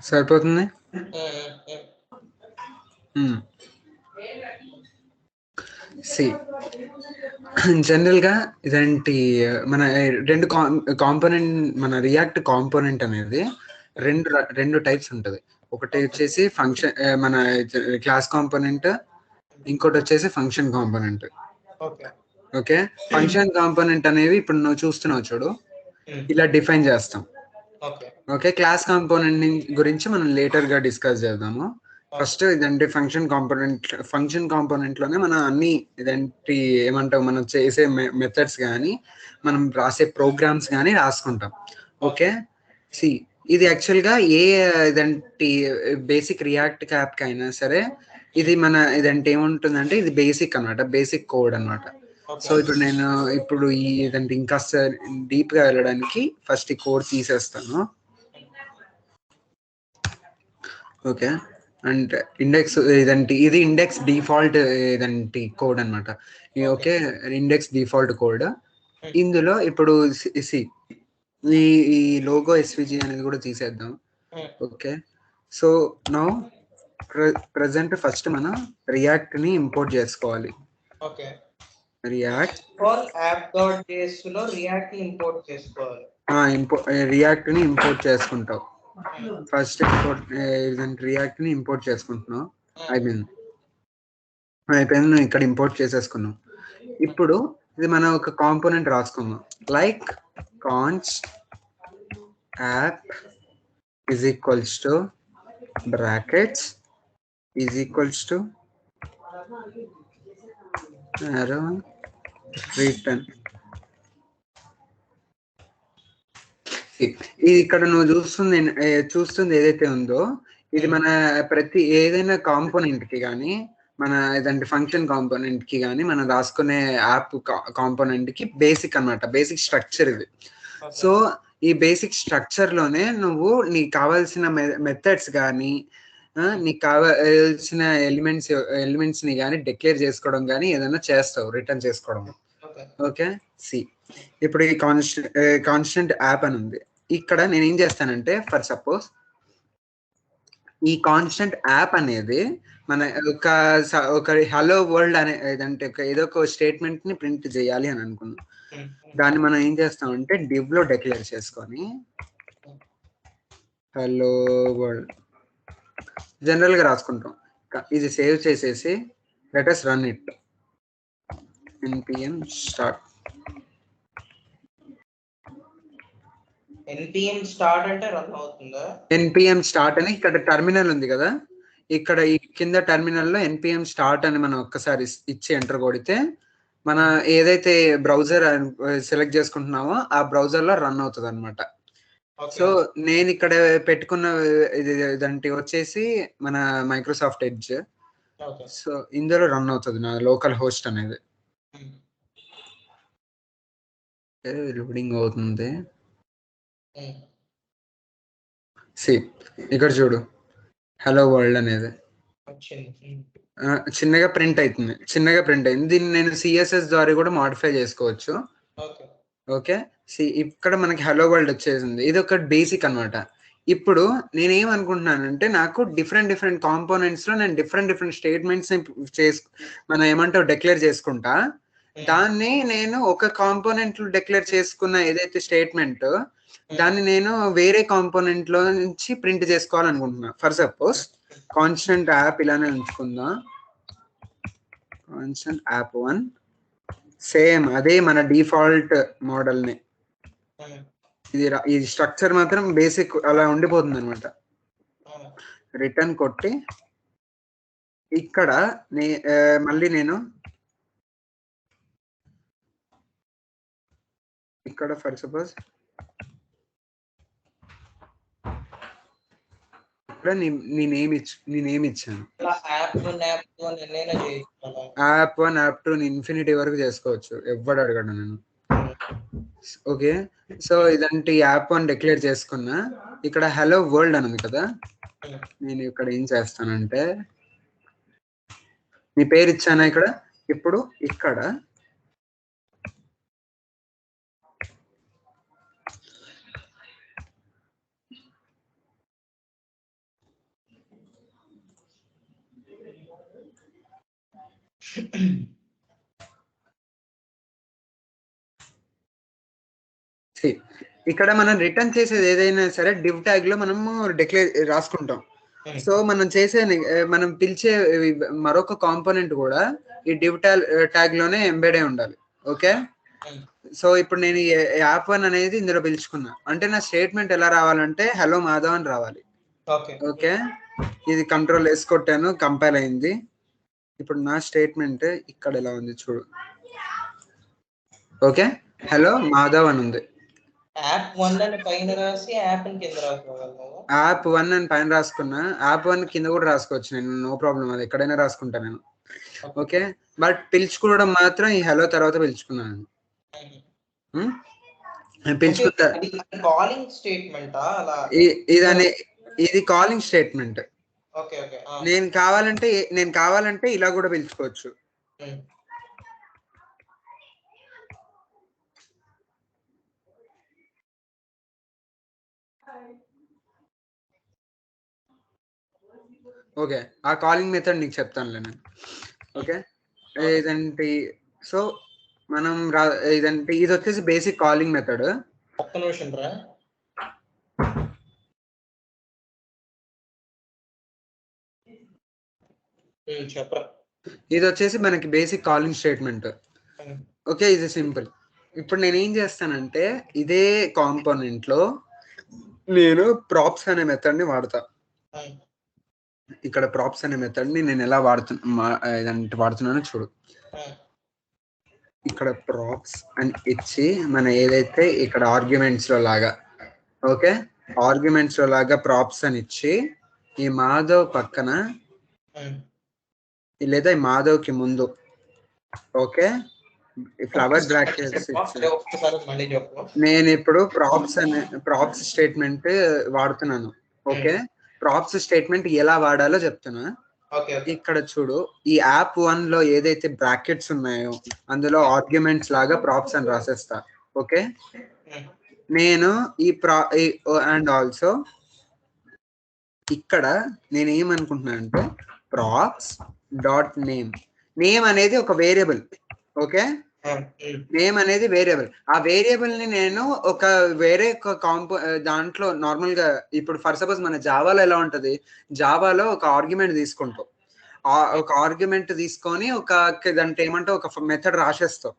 సరిపోతుంది. సి జనరల్గా ఇదేంటి మన రెండు కాంపోనెంట్ మన రియాక్ట్ కాంపోనెంట్ అనేది రెండు టైప్స్ ఉంటుంది. ఒకటి వచ్చేసి ఫంక్షన్ మన క్లాస్ కాంపోనెంట్, ఇంకోటి వచ్చేసి function component. Okay, function component అనేవి ఇప్పుడు నువ్వు చూస్తున్నావు చూడు, ఇలా డిఫైన్ చేస్తాం. ఓకే, క్లాస్ కాంపోనెంట్ గురించి మనం లేటర్ గా డిస్కస్ చేద్దాము. ఫస్ట్ ఇదంటే ఫంక్షన్ కాంపోనెంట్ లోనే మనం అన్ని ఇదంటి ఏమంటావు మనం చేసే మెథడ్స్ కానీ మనం రాసే ప్రోగ్రామ్స్ కానీ రాసుకుంటాం. ఓకే, సి ఇది యాక్చువల్ గా ఇదంటి బేసిక్ రియాక్ట్ యాప్ కి అయినా సరే ఇది మన ఇదంటే ఏముంటుందంటే ఇది బేసిక్ అనమాట, బేసిక్ కోడ్ అనమాట. సో ఇప్పుడు ఇదంటే ఇంకా డీప్ గా వెళ్ళడానికి ఫస్ట్ ఈ కోడ్ తీసేస్తాను. ఓకే, అండ్ ఇండెక్స్ ఇది ఇండెక్స్ డిఫాల్ట్ ఇదంటి కోడ్ అనమాట. Okay, index default code. ఇందులో ఇప్పుడు ఈ లోగో ఎస్విజి అనేది కూడా తీసేద్దాం. Okay, so now present first మనం రియాక్ట్ ని ఇంపోర్ట్ చేసుకోవాలి. రియాక్ట్ లో రియాక్ట్ ని ఇంపోర్ట్ చేసుకోవాలి. రియాక్ట్ ని ఇంపోర్ట్ చేసుకుంటావు. ఫస్ట్ రియాక్ట్ ని ఇంపోర్ట్ చేసుకుంటున్నావు. అయిపోయింది, నువ్వు ఇక్కడ ఇంపోర్ట్ చేసేసుకున్నావు. ఇప్పుడు ఇది మనం ఒక కాంపోనెంట్ రాసుకున్నాం, like const app is equals to brackets is equals to return. ఇది ఇక్కడ నువ్వు చూస్తుంది ఏదైతే ఉందో ఇది మన ప్రతి ఏదైనా కాంపోనెంట్ కి కానీ మన ఏదంటే ఫంక్షన్ కాంపోనెంట్ కి కానీ మనం రాసుకునే యాప్ కాంపోనెంట్ కి బేసిక్ అన్నమాట, బేసిక్ స్ట్రక్చర్ ఇది. సో ఈ బేసిక్ స్ట్రక్చర్ లోనే నువ్వు నీకు కావాల్సిన మెథడ్స్ కానీ నీకు కావాల్సిన ఎలిమెంట్స్ ని కానీ డిక్లేర్ చేసుకోవడం కానీ ఏదైనా చేస్తావు, రిటర్న్ చేసుకోవడం. ఓకే, సి ఇప్పుడు ఈ కాన్స్టెంట్ యాప్ అని ఉంది. ఇక్కడ నేను ఏం చేస్తానంటే ఫర్ సపోజ్ ఈ కాన్స్టెంట్ యాప్ అనేది మన ఒక హలో వరల్డ్ అనేదంటే ఏదో ఒక స్టేట్మెంట్ ని ప్రింట్ చేయాలి అని అనుకున్నాం. దాన్ని మనం ఏం చేస్తామంటే డివ్ లో డిక్లేర్ చేసుకొని హలో వరల్డ్ జనరల్ గా రాసుకుంటాం. ఇది సేవ్ చేసేసి let us run it. npm start. npm start అంటే రన్ అవుతుందా? npm start అని ఇక్కడ టెర్మినల్ ఉంది కదా, ఇక్కడ ఈ కింద టెర్మినల్ లో npm start అని మనం ఒక్కసారి ఇచ్చి ఎంటర్ కొడితే మన ఏదైతే బ్రౌజర్ సెలెక్ట్ చేసుకుంటున్నామో ఆ బ్రౌజర్ లో రన్ అవుతుంది అనమాట. సో నేను ఇక్కడ పెట్టుకున్న ఇదంటే వచ్చేసి మన మైక్రోసాఫ్ట్ ఎడ్జ్. సో ఇందులో రన్ అవుతుంది నా లోకల్ హోస్ట్ అనేది. లోడింగ్ అవుతుంది. ఇక్కడ చూడు హలో వరల్డ్ అనేది చిన్నగా ప్రింట్ అయింది. దీన్ని నేను సిఎస్ఎస్ ద్వారా కూడా మాడిఫై చేసుకోవచ్చు. ఓకే, ఇక్కడ మనకి హలో వరల్డ్ వచ్చేసింది. ఇది ఒక బేసిక్ అనమాట. ఇప్పుడు నేనేమనుకుంటున్నానంటే నాకు డిఫరెంట్ కాంపోనెంట్స్ లో నేను డిఫరెంట్ స్టేట్మెంట్స్ మనం ఏమంటావు డిక్లేర్ చేసుకుంటా. దాన్ని నేను ఒక కాంపోనెంట్ లో డిక్లేర్ చేసుకున్న ఏదైతే స్టేట్మెంట్ దాన్ని నేను వేరే కాంపోనెంట్ లో నుంచి ప్రింట్ చేసుకోవాలనుకుంటున్నా. ఫర్ సపోజ్ కాన్స్టెంట్ యాప్ ఇలానే ఉంచుకుందాం, కాన్స్టెంట్ యాప్ 1 సేమ్ అదే మన డిఫాల్ట్ మోడల్ ని. ఇది స్ట్రక్చర్ మాత్రం బేసిక్ అలా ఉండిపోతుంది అనమాట. రిటర్న్ కొట్టి ఇక్కడ మళ్ళీ నేను ఇక్కడ ఫర్ సపోజ్ ఇక్కడ నీ నేమ్ ఇచ్చాను. యాప్ 1 యాప్ 2 ఇన్ఫినిటీ వరకు చేసుకోవచ్చు, ఎవ్వడు అడగడు నేను. ఓకే, సో ఇదంటే యాప్ 1 డిక్లేర్ చేసుకున్నా. ఇక్కడ హలో వరల్డ్ అని ఉంది కదా, నేను ఇక్కడ ఏం చేస్తానంటే నీ పేరు ఇచ్చానా ఇక్కడ. ఇప్పుడు ఇక్కడ ఇక్కడ మనం రిటర్న్ చేసేది ఏదైనా సరే డివ్ ట్యాగ్ లో మనము రాసుకుంటాం. సో మనం మనం పిలిచే మరొక కాంపోనెంట్ కూడా ఈ డివ్ ట్యాగ్ లోనే ఎంబెడ్ అయి ఉండాలి. ఓకే, సో ఇప్పుడు నేను యాప్ వన్ అనేది ఇందులో పిలుచుకున్నా అంటే నా స్టేట్మెంట్ ఎలా రావాలంటే హలో మాధవ్ అని రావాలి. ఓకే, ఇది కంట్రోల్ ఎస్ కొట్టాను, కంపైల్ అయింది. ఇప్పుడు నా స్టేట్మెంట్ ఇక్కడ ఎలా ఉంది చూడు. ఓకే, హలో మాధవ్ అని ఉంది. యాప్ వన్ అని పైన రాసి యాప్ కింద రాసుకోగలను. యాప్ వన్ అని పైన రాసుకున్నా, యాప్ వన్ కింద కూడా రాసుకోవచ్చు నేను, నో ప్రాబ్లం, అది ఎక్కడైనా రాసుకుంటా నేను. ఓకే, బట్ పిలుచుకోవడం మాత్రం ఈ హలో తర్వాత పిలుచుకున్నాను. పిలుచుకుంటా కాలింగ్ స్టేట్మెంట్ ఇది కాలింగ్ స్టేట్మెంట్. నేను కావాలంటే ఇలా కూడా పిలుచుకోవచ్చు. ఓకే, ఆ కాలింగ్ మెథడ్ నీకు చెప్తానులే నేను. ఓకే, ఇదంటే సో మనం ఇదంటే ఇది వచ్చేసి బేసిక్ కాలింగ్ మెథడ్. ఒక్క నిమిషం రా, చెప్పరా. ఇది వచ్చేసి మనకి బేసిక్ కాలింగ్ స్టేట్మెంట్. ఓకే, ఇది సింపుల్. ఇప్పుడు నేను ఏం చేస్తానంటే ఇదే కాంపోనెంట్ లో నేను ప్రాప్స్ అనే మెథడ్ ని వాడతా. ఇక్కడ ప్రాప్స్ అనే మెథడ్ ని నేను ఎలా వాడుతున్నానో చూడు. ఇక్కడ ప్రాప్స్ అని ఇచ్చి మన ఏదైతే ఇక్కడ ఆర్గ్యుమెంట్స్ లో లాగా, ఓకే, ఆర్గ్యుమెంట్స్ లో లాగా ప్రాప్స్ అని ఇచ్చి ఈ మాధవ్ పక్కన లేదా ఈ మాధవ్ కి ముందు, ఓకే, ఫ్లవర్ బ్రాకెట్స్ నేను ఇప్పుడు ప్రాప్స్ స్టేట్మెంట్ వాడుతున్నాను. ఓకే, ప్రాప్స్ స్టేట్మెంట్ ఎలా వాడాలో చెప్తున్నా. ఇక్కడ చూడు, ఈ యాప్ వన్ లో ఏదైతే బ్రాకెట్స్ ఉన్నాయో అందులో ఆర్గ్యుమెంట్స్ లాగా ప్రాప్స్ అని రాసేస్తా. ఓకే, నేను అండ్ ఆల్సో ఇక్కడ నేను ఏమనుకుంటున్నా అంటే ప్రాప్స్ డాట్ నేమ్ అనేది ఒక వేరియబుల్. ఓకే, నేమ్ అనేది వేరియబుల్. ఆ వేరియబుల్ ని నేను ఒక వేరే దాంట్లో నార్మల్ గా ఇప్పుడు ఫర్ సపోజ్ మన జావాలో ఎలా ఉంటది, జావాలో ఒక ఆర్గ్యుమెంట్ తీసుకుంటాం, ఒక ఆర్గ్యుమెంట్ తీసుకొని దాంట్లో ఏమంటే ఒక మెథడ్ రాసేస్తావు.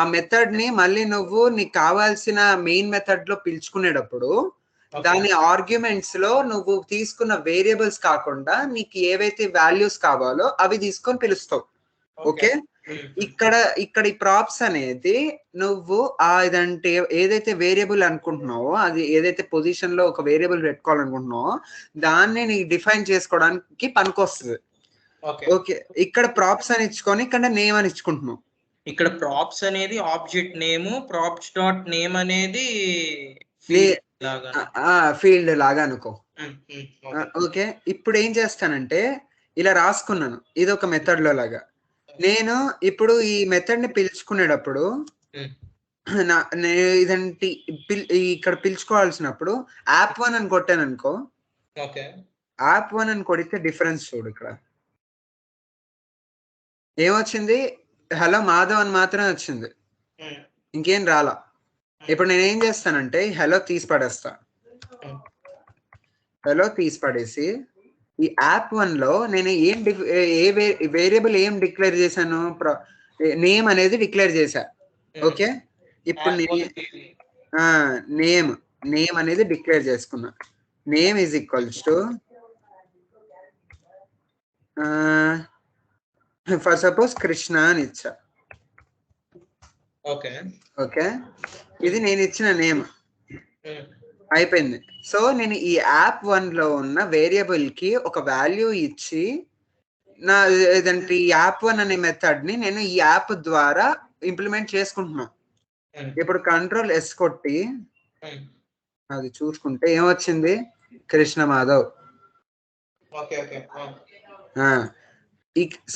ఆ మెథడ్ ని మళ్ళీ నువ్వు నీకు కావాల్సిన మెయిన్ మెథడ్ లో పిలుచుకునేటప్పుడు దాని ఆర్గ్యుమెంట్స్ లో నువ్వు తీసుకున్న వేరియబుల్స్ కాకుండా నీకు ఏవైతే వాల్యూస్ కావాలో అవి తీసుకొని పిలుస్తావు. ఓకే, ఇక్కడ ఈ ప్రాప్స్ అనేది నువ్వు ఇదంటే ఏదైతే వేరియబుల్ అనుకుంటున్నావో, అది ఏదైతే పొజిషన్ లో ఒక వేరియబుల్ పెట్టుకోవాలనుకుంటున్నావో దాన్ని నీకు డిఫైన్ చేసుకోవడానికి పనికొస్తుంది. ఓకే, ఇక్కడ ప్రాప్స్ అని ఇచ్చుకొని ఇక్కడ నేమ్ అని ఇచ్చుకుంటున్నావు. ఇక్కడ ప్రాప్స్ అనేది object name, props dot name అనేది ఫీల్డ్ లాగా అనుకో. ఓకే, ఇప్పుడు ఏం చేస్తానంటే ఇలా రాసుకున్నాను, ఇది ఒక మెథడ్ లో లాగా. నేను ఇప్పుడు ఈ మెథడ్ ని పిలుచుకునేటప్పుడు ఇదంటే ఇక్కడ పిలుచుకోవాల్సినప్పుడు యాప్ వన్ అని కొట్టాను అనుకో. యాప్ వన్ అని కొడితే డిఫరెన్స్ చూడు, ఇక్కడ ఏమొచ్చింది, హలో మాధవ్ అని మాత్రమే వచ్చింది, ఇంకేం రాలా. ఇప్పుడు నేను ఏం చేస్తానంటే హలో తీసి పడేస్తా. హలో తీసి పడేసి ఈ యాప్ వన్ లో నేను వేరియబుల్ ఏం డిక్లేర్ చేశాను, నేమ్ అనేది డిక్లేర్ చేశా. ఓకే, ఇప్పుడు నేమ్ అనేది డిక్లేర్ చేసుకున్నా. Name is equals to for suppose Krishna అని ఇచ్చా. ఓకే, ఇది నేను ఇచ్చిన నేమ్ అయిపోయింది. సో నేను ఈ యాప్ వన్ లో ఉన్న వేరియబుల్ కి ఒక వాల్యూ ఇచ్చి ఇదంటే ఈ యాప్ వన్ అనే మెథడ్ ని నేను ఈ యాప్ ద్వారా ఇంప్లిమెంట్ చేసుకుంటున్నా. ఇప్పుడు కంట్రోల్ ఎస్ కొట్టి అది చూసుకుంటే ఏమొచ్చింది, కృష్ణ మాధవ్.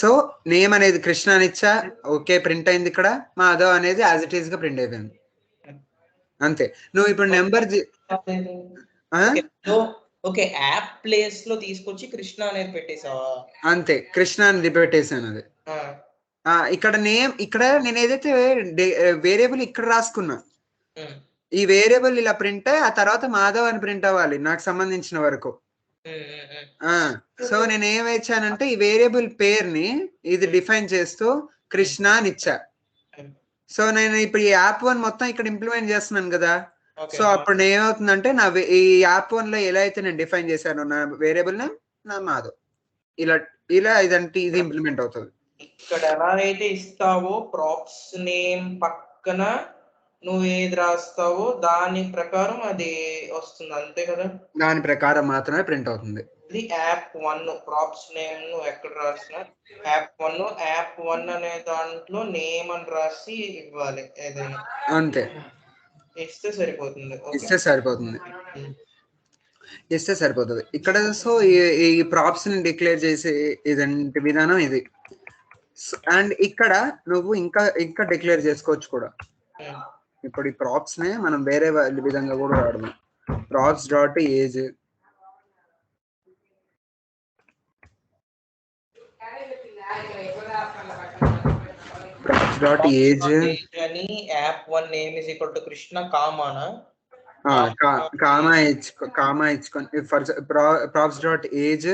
సో నేమ్ అనేది కృష్ణ అని ఇచ్చా, ఓకే, ప్రింట్ అయింది. ఇక్కడ మాధవ్ అనేది యాజ్ ఇట్ ఈస్ గా ప్రింట్ అయిపోయింది. అంతే. నువ్వు ఇప్పుడు నెంబర్ ఓకే, యాప్ ప్లేస్ లో తీసుకొచ్చి కృష్ణ అనేది పెట్టేసావా? అంతే, కృష్ణ అనేది పెట్టేసాను. అది ఇక్కడ నేను ఏదైతే వేరియబుల్ ఇక్కడ రాసుకున్నా, ఉమ్, ఈ వేరియబుల్ ఇలా ప్రింట్ ఆ తర్వాత మాధవ్ అని ప్రింట్ అవ్వాలి నాకు సంబంధించిన వరకు. సో నేను ఏం ఇచ్చానంటే ఈ వేరియబుల్ పేరుని ఇది డిఫైన్ చేస్తూ కృష్ణ అని ఇచ్చా. సో నేను ఇప్పుడు ఈ యాప్ 1 మొత్తం ఇక్కడ ఇంప్లిమెంట్ చేస్తున్నాను కదా. సో అప్పుడు ఏమవుతుందంటే ఈ యాప్ 1 లో ఎలా అయితే నేను డిఫైన్ చేశాను నా వేరియబుల్ నేమ్ నా మాధవ్, ఇలా ఇదంటే ఇది ఇంప్లిమెంట్ అవుతుంది. ఇక్కడ ఎలా అయితే ఇస్తావో ప్రాప్స్ నేమ్ పక్కన నువ్వు ఏది రాస్తావో దాని ప్రకారం అది వస్తుంది, అంతే కదా? దాని ప్రకారం మాత్రమే ప్రింట్ అవుతుంది. ఇది యాప్ 1 ప్రాప్స్ నేమ్ నువ్వు ఎక్కడ రాసినా యాప్ 1 అనే దాంట్లో నేమ్ అని రాసి ఇవ్వాలి ఏదైనా, అంతే. ఇస్తే సరిపోతుంది ఇక్కడ. సో ఈ ప్రాప్స్ ని డిక్లేర్ చేసే ఇదంటి విధానం ఇది. అండ్ ఇక్కడ నువ్వు ఇంకా డిక్లేర్ చేసుకోవచ్చు కూడా. ఇప్పుడు ఈ ప్రాప్స్ నే మనం వేరే విధంగా కూడా వాడదాం. ప్రాప్స్ డాట్ ఏజ్ అని app 1 name is equal to Krishna కామానా కామా ఇచ్చుకొని props dot age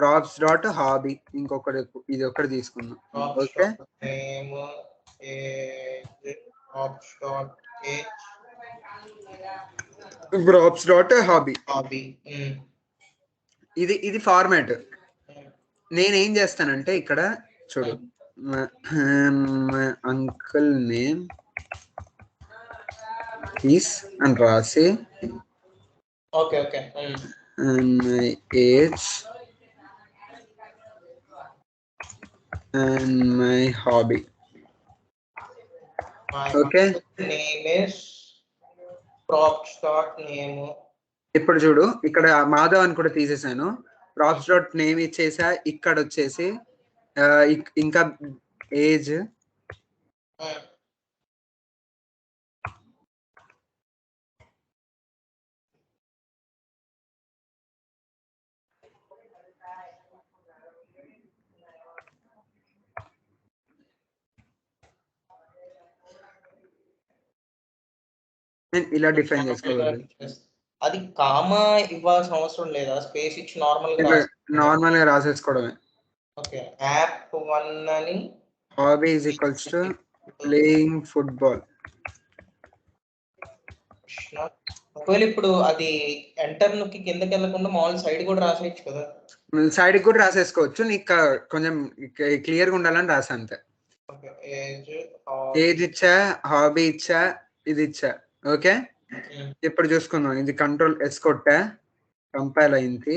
props dot hobby ఇంకొకటి ఇది ఒకటి తీసుకుందాం. ఓకే, ప్రాప్స్ డాట్ హాబీ ఇది ఫార్మాట్. నేనేం చేస్తానంటే ఇక్కడ చూడు, అంకుల్ నేమ్ ఈస్ అని రాసి my age and my hobby. Okay, ఇప్పుడు చూడు ఇక్కడ మాధవ్ అని కూడా తీసేసాను. ప్రాప్స్ డాట్ నేమ్ ఇచ్చేసా. ఇక్కడ వచ్చేసి ఇంకా ఏజ్ ఇలా డిఫైన్ చేసుకోవాలి. అది కామా ఇవ్వాల్సిన అవసరం లేదా? స్పేస్ ఇచ్చి నార్మల్ గా రాసేసుకోవడమే. ఓకే, యాప్ 1 అని hobby is equals to playing football. ఒకవేళ ఇప్పుడు అది ఎంటర్ నొక్కి కిందకి వెళ్ళకుండా మామూలు సైడ్ కూడా రాసేయచ్చు కదా? సైడ్ కూడా రాసేసుకోవచ్చు, నీకు కొంచెం క్లియర్ గా ఉండాలని రాసా అంతే. ఏజ్ ఇచ్చా, హాబీ ఇచ్చా, ఇది ఇచ్చా. ఓకే, ఇప్పుడు చూసుకుందాం. ఇది కంట్రోల్ ఎస్ కొట్టా, కంపైల్ అయింది.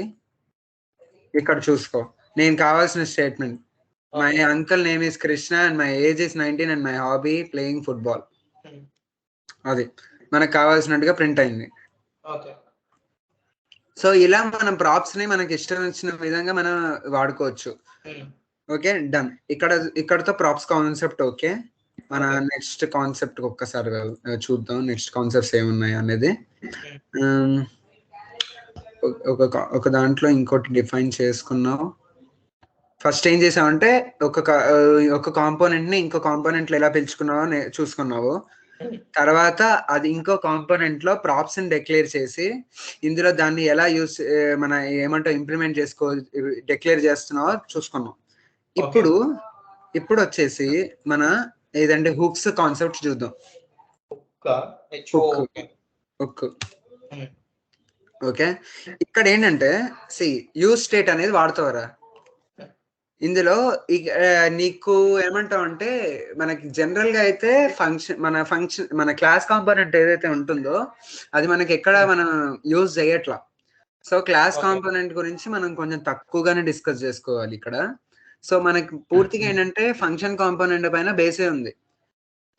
ఇక్కడ చూసుకో నేను కావాల్సిన statement, my uncle name is Krishna and my age is 19 and my hobby playing football. అది మనకు కావాల్సినట్టుగా ప్రింట్ అయింది. సో ఇలా మనం ప్రాప్స్ ని మనకి ఇష్టం వచ్చిన విధంగా మనం వాడుకోవచ్చు. Okay, done. ఇక్కడతో ప్రాప్స్ కాన్సెప్ట్ ఓకే. మన నెక్స్ట్ కాన్సెప్ట్ ఒక్కసారి చూద్దాం, నెక్స్ట్ కాన్సెప్ట్స్ ఏమున్నాయి అనేది. ఒక దాంట్లో ఇంకోటి డిఫైన్ చేసుకున్నాం. ఫస్ట్ ఏం చేసామంటే ఒక కాంపోనెంట్ ని ఇంకో కాంపోనెంట్ లో ఎలా పిలుచుకున్నావో చూసుకున్నావు. తర్వాత అది ఇంకో కాంపోనెంట్ లో ప్రాప్స్ ని డిక్లేర్ చేసి ఇందులో దాన్ని ఎలా మన ఏమంటావు ఇంప్లిమెంట్ డిక్లేర్ చేస్తున్నావో చూసుకున్నాం. ఇప్పుడు వచ్చేసి మన ఏదంటే హుక్స్ కాన్సెప్ట్ చూద్దాం. ఓకే, ఇక్కడ ఏంటంటే యూజ్ స్టేట్ అనేది వాడతావరా. ఇందులో నీకు ఏమంటావు అంటే మనకి జనరల్ గా అయితే మన క్లాస్ కాంపోనెంట్ ఏదైతే ఉంటుందో అది మనకి ఎక్కడ మనం యూజ్ చేయట్లా. సో క్లాస్ కాంపోనెంట్ గురించి మనం కొంచెం తక్కువగానే డిస్కస్ చేసుకోవాలి ఇక్కడ. సో మనకి పూర్తిగా ఏంటంటే ఫంక్షన్ కాంపోనెంట్ పైన బేసే ఉంది.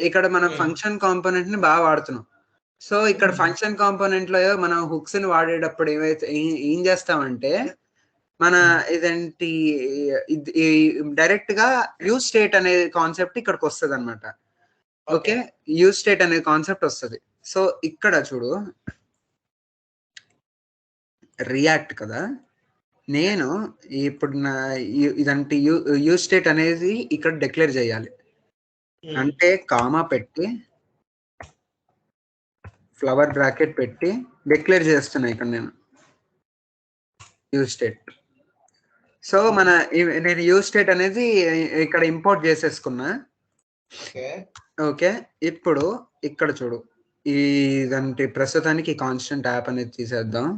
ఇక్కడ మనం ఫంక్షన్ కాంపోనెంట్ ని బాగా వాడుతున్నాం. సో ఇక్కడ ఫంక్షన్ కాంపోనెంట్ లో మనం హుక్స్ ని వాడేటప్పుడు ఏం చేస్తామంటే మన ఇదేంటి డైరెక్ట్ గా యూజ్ స్టేట్ అనే కాన్సెప్ట్ ఇక్కడికి వస్తుంది అనమాట. ఓకే, యూజ్ స్టేట్ అనే కాన్సెప్ట్ వస్తుంది. సో ఇక్కడ చూడు రియాక్ట్ కదా, నేను ఇప్పుడు ఇదంటే యూజ్ స్టేట్ అనేది ఇక్కడ డిక్లేర్ చేయాలి. అంటే కామా పెట్టి ఫ్లవర్ బ్రాకెట్ పెట్టి డిక్లేర్ చేస్తున్నా ఇక్కడ నేను యూజ్ స్టేట్. సో నేను యూజ్ స్టేట్ అనేది ఇక్కడ ఇంపోర్ట్ చేసేసుకున్నా. ఓకే, ఇప్పుడు ఇక్కడ చూడు, ఇదంటే ప్రస్తుతానికి కాన్స్టెంట్ యాప్ అనేది తీసేద్దాం.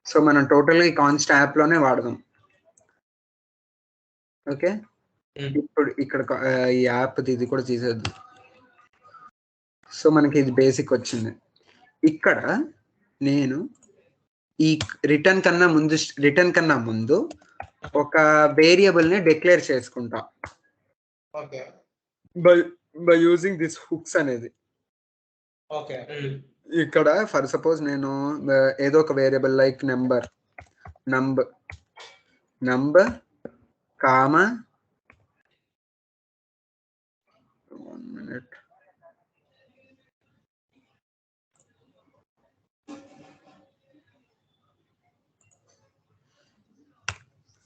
సో మనం టోటల్ గా కాన్స్ట్ యాప్ లోనే వాడదాం. ఓకే, ఇప్పుడు ఇక్కడ ఈ యాప్ ఇది కూడా తీసేద్దాం. సో మనకి ఇది బేసిక్ వచ్చింది. ఇక్కడ నేను ఈ రిటర్న్ కన్నా ముందు ఒక వేరియబుల్ ని డిక్లేర్ చేసుకుంటా బై యూజింగ్ దిస్ హుక్స్ అనేది. ఇక్కడ ఫర్ సపోజ్ నేను ఏదో ఒక variable like number comma 1 minute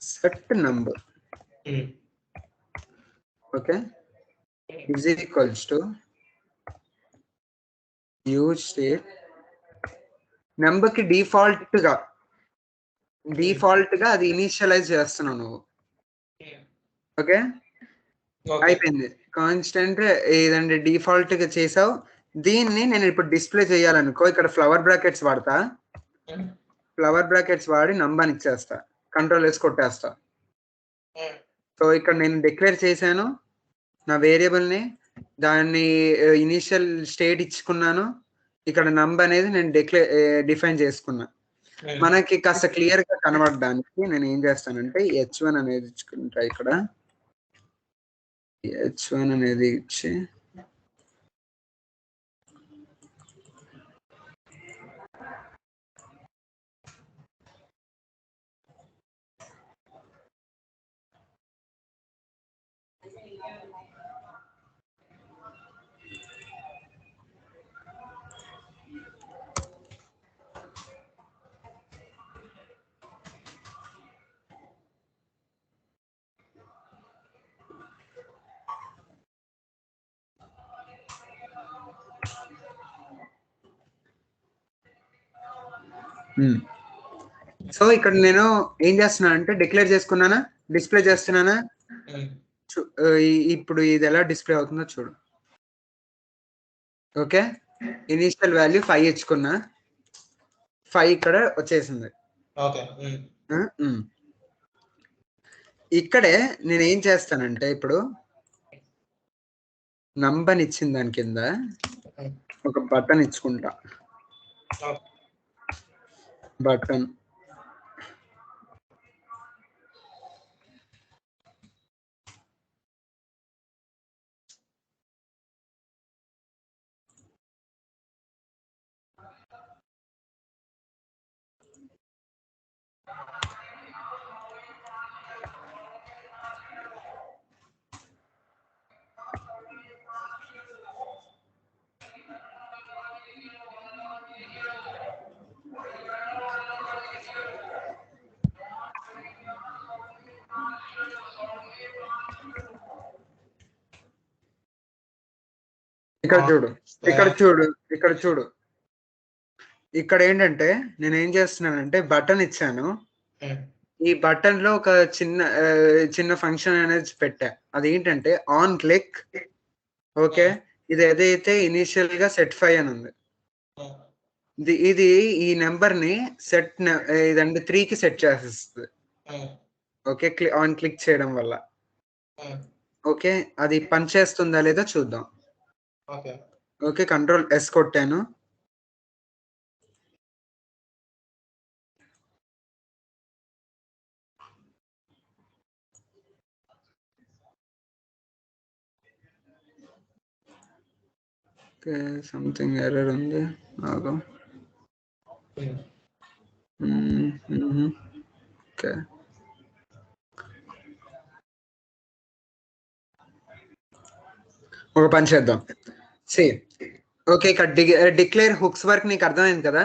set number okay is equals to use state number కి డిఫాల్ట్ గా అది ఇనిషియలైజ్ చేస్తున్నావు నువ్వు. ఓకే, అయిపోయింది. కాన్స్టెంట్ ఏదంటే డిఫాల్ట్ గా చేసావు. దీన్ని నేను ఇప్పుడు డిస్ప్లే చేయాలనుకో, ఇక్కడ ఫ్లవర్ బ్రాకెట్స్ వాడతా. ఫ్లవర్ బ్రాకెట్స్ వాడి నంబర్ ఇచ్చేస్తా, కంట్రోల్ వేసి కొట్టేస్తా. సో ఇక్కడ నేను డిక్లేర్ చేశాను నా వేరియబుల్ ని, దాన్ని ఇనిషియల్ స్టేట్ ఇచ్చుకున్నాను. ఇక్కడ నంబర్ అనేది నేను డిఫైన్ చేసుకున్నా. మనకి కాస్త క్లియర్ గా కనబడడానికి నేను ఏం చేస్తానంటే h1 అనేది ఇచ్చుకుంటా. ఇక్కడ h1 అనేది ఇచ్చి సో ఇక్కడ నేను ఏం చేస్తున్నా అంటే డిక్లేర్ చేసుకున్నానా, డిస్ప్లే చేస్తున్నానా. ఇప్పుడు ఇది ఎలా డిస్ప్లే అవుతుందో చూడు. ఓకే, ఇనిషియల్ వాల్యూ 5 ఇచ్చుకున్నా, 5 ఇక్కడ వచ్చేసింది. ఇక్కడే నేను ఏం చేస్తానంటే ఇప్పుడు నంబర్ ఇచ్చిన దాని కింద ఒక బటన్ ఇచ్చుకుంటా. బటన్ ఇక్కడ చూడు. ఇక్కడ ఏంటంటే నేను ఏం చేస్తున్నానంటే బటన్ ఇచ్చాను. ఈ బటన్ లో ఒక చిన్న ఫంక్షన్ అనేది పెట్టా. అది ఏంటంటే ఆన్ క్లిక్. ఓకే, ఇది ఏదైతే ఇనిషియల్ గా సెట్ 5 అని ఉంది, ఇది ఈ నెంబర్ ని ఇదంటే 3 కి సెట్ చేసేస్తుంది. ఓకే, ఆన్ క్లిక్ చేయడం వల్ల. ఓకే, అది పనిచేస్తుందా లేదా చూద్దాం. ఓకే, కంట్రోల్ S కొట్టాను. ఓకే, సంథింగ్ ఎర్రర్ ఉంది. ఓకే, ఒక పని చేద్దాం. ఓకే, ఇక్కడ డిక్లేర్ హుక్స్ వర్క్ నీకు అర్థమైంది కదా.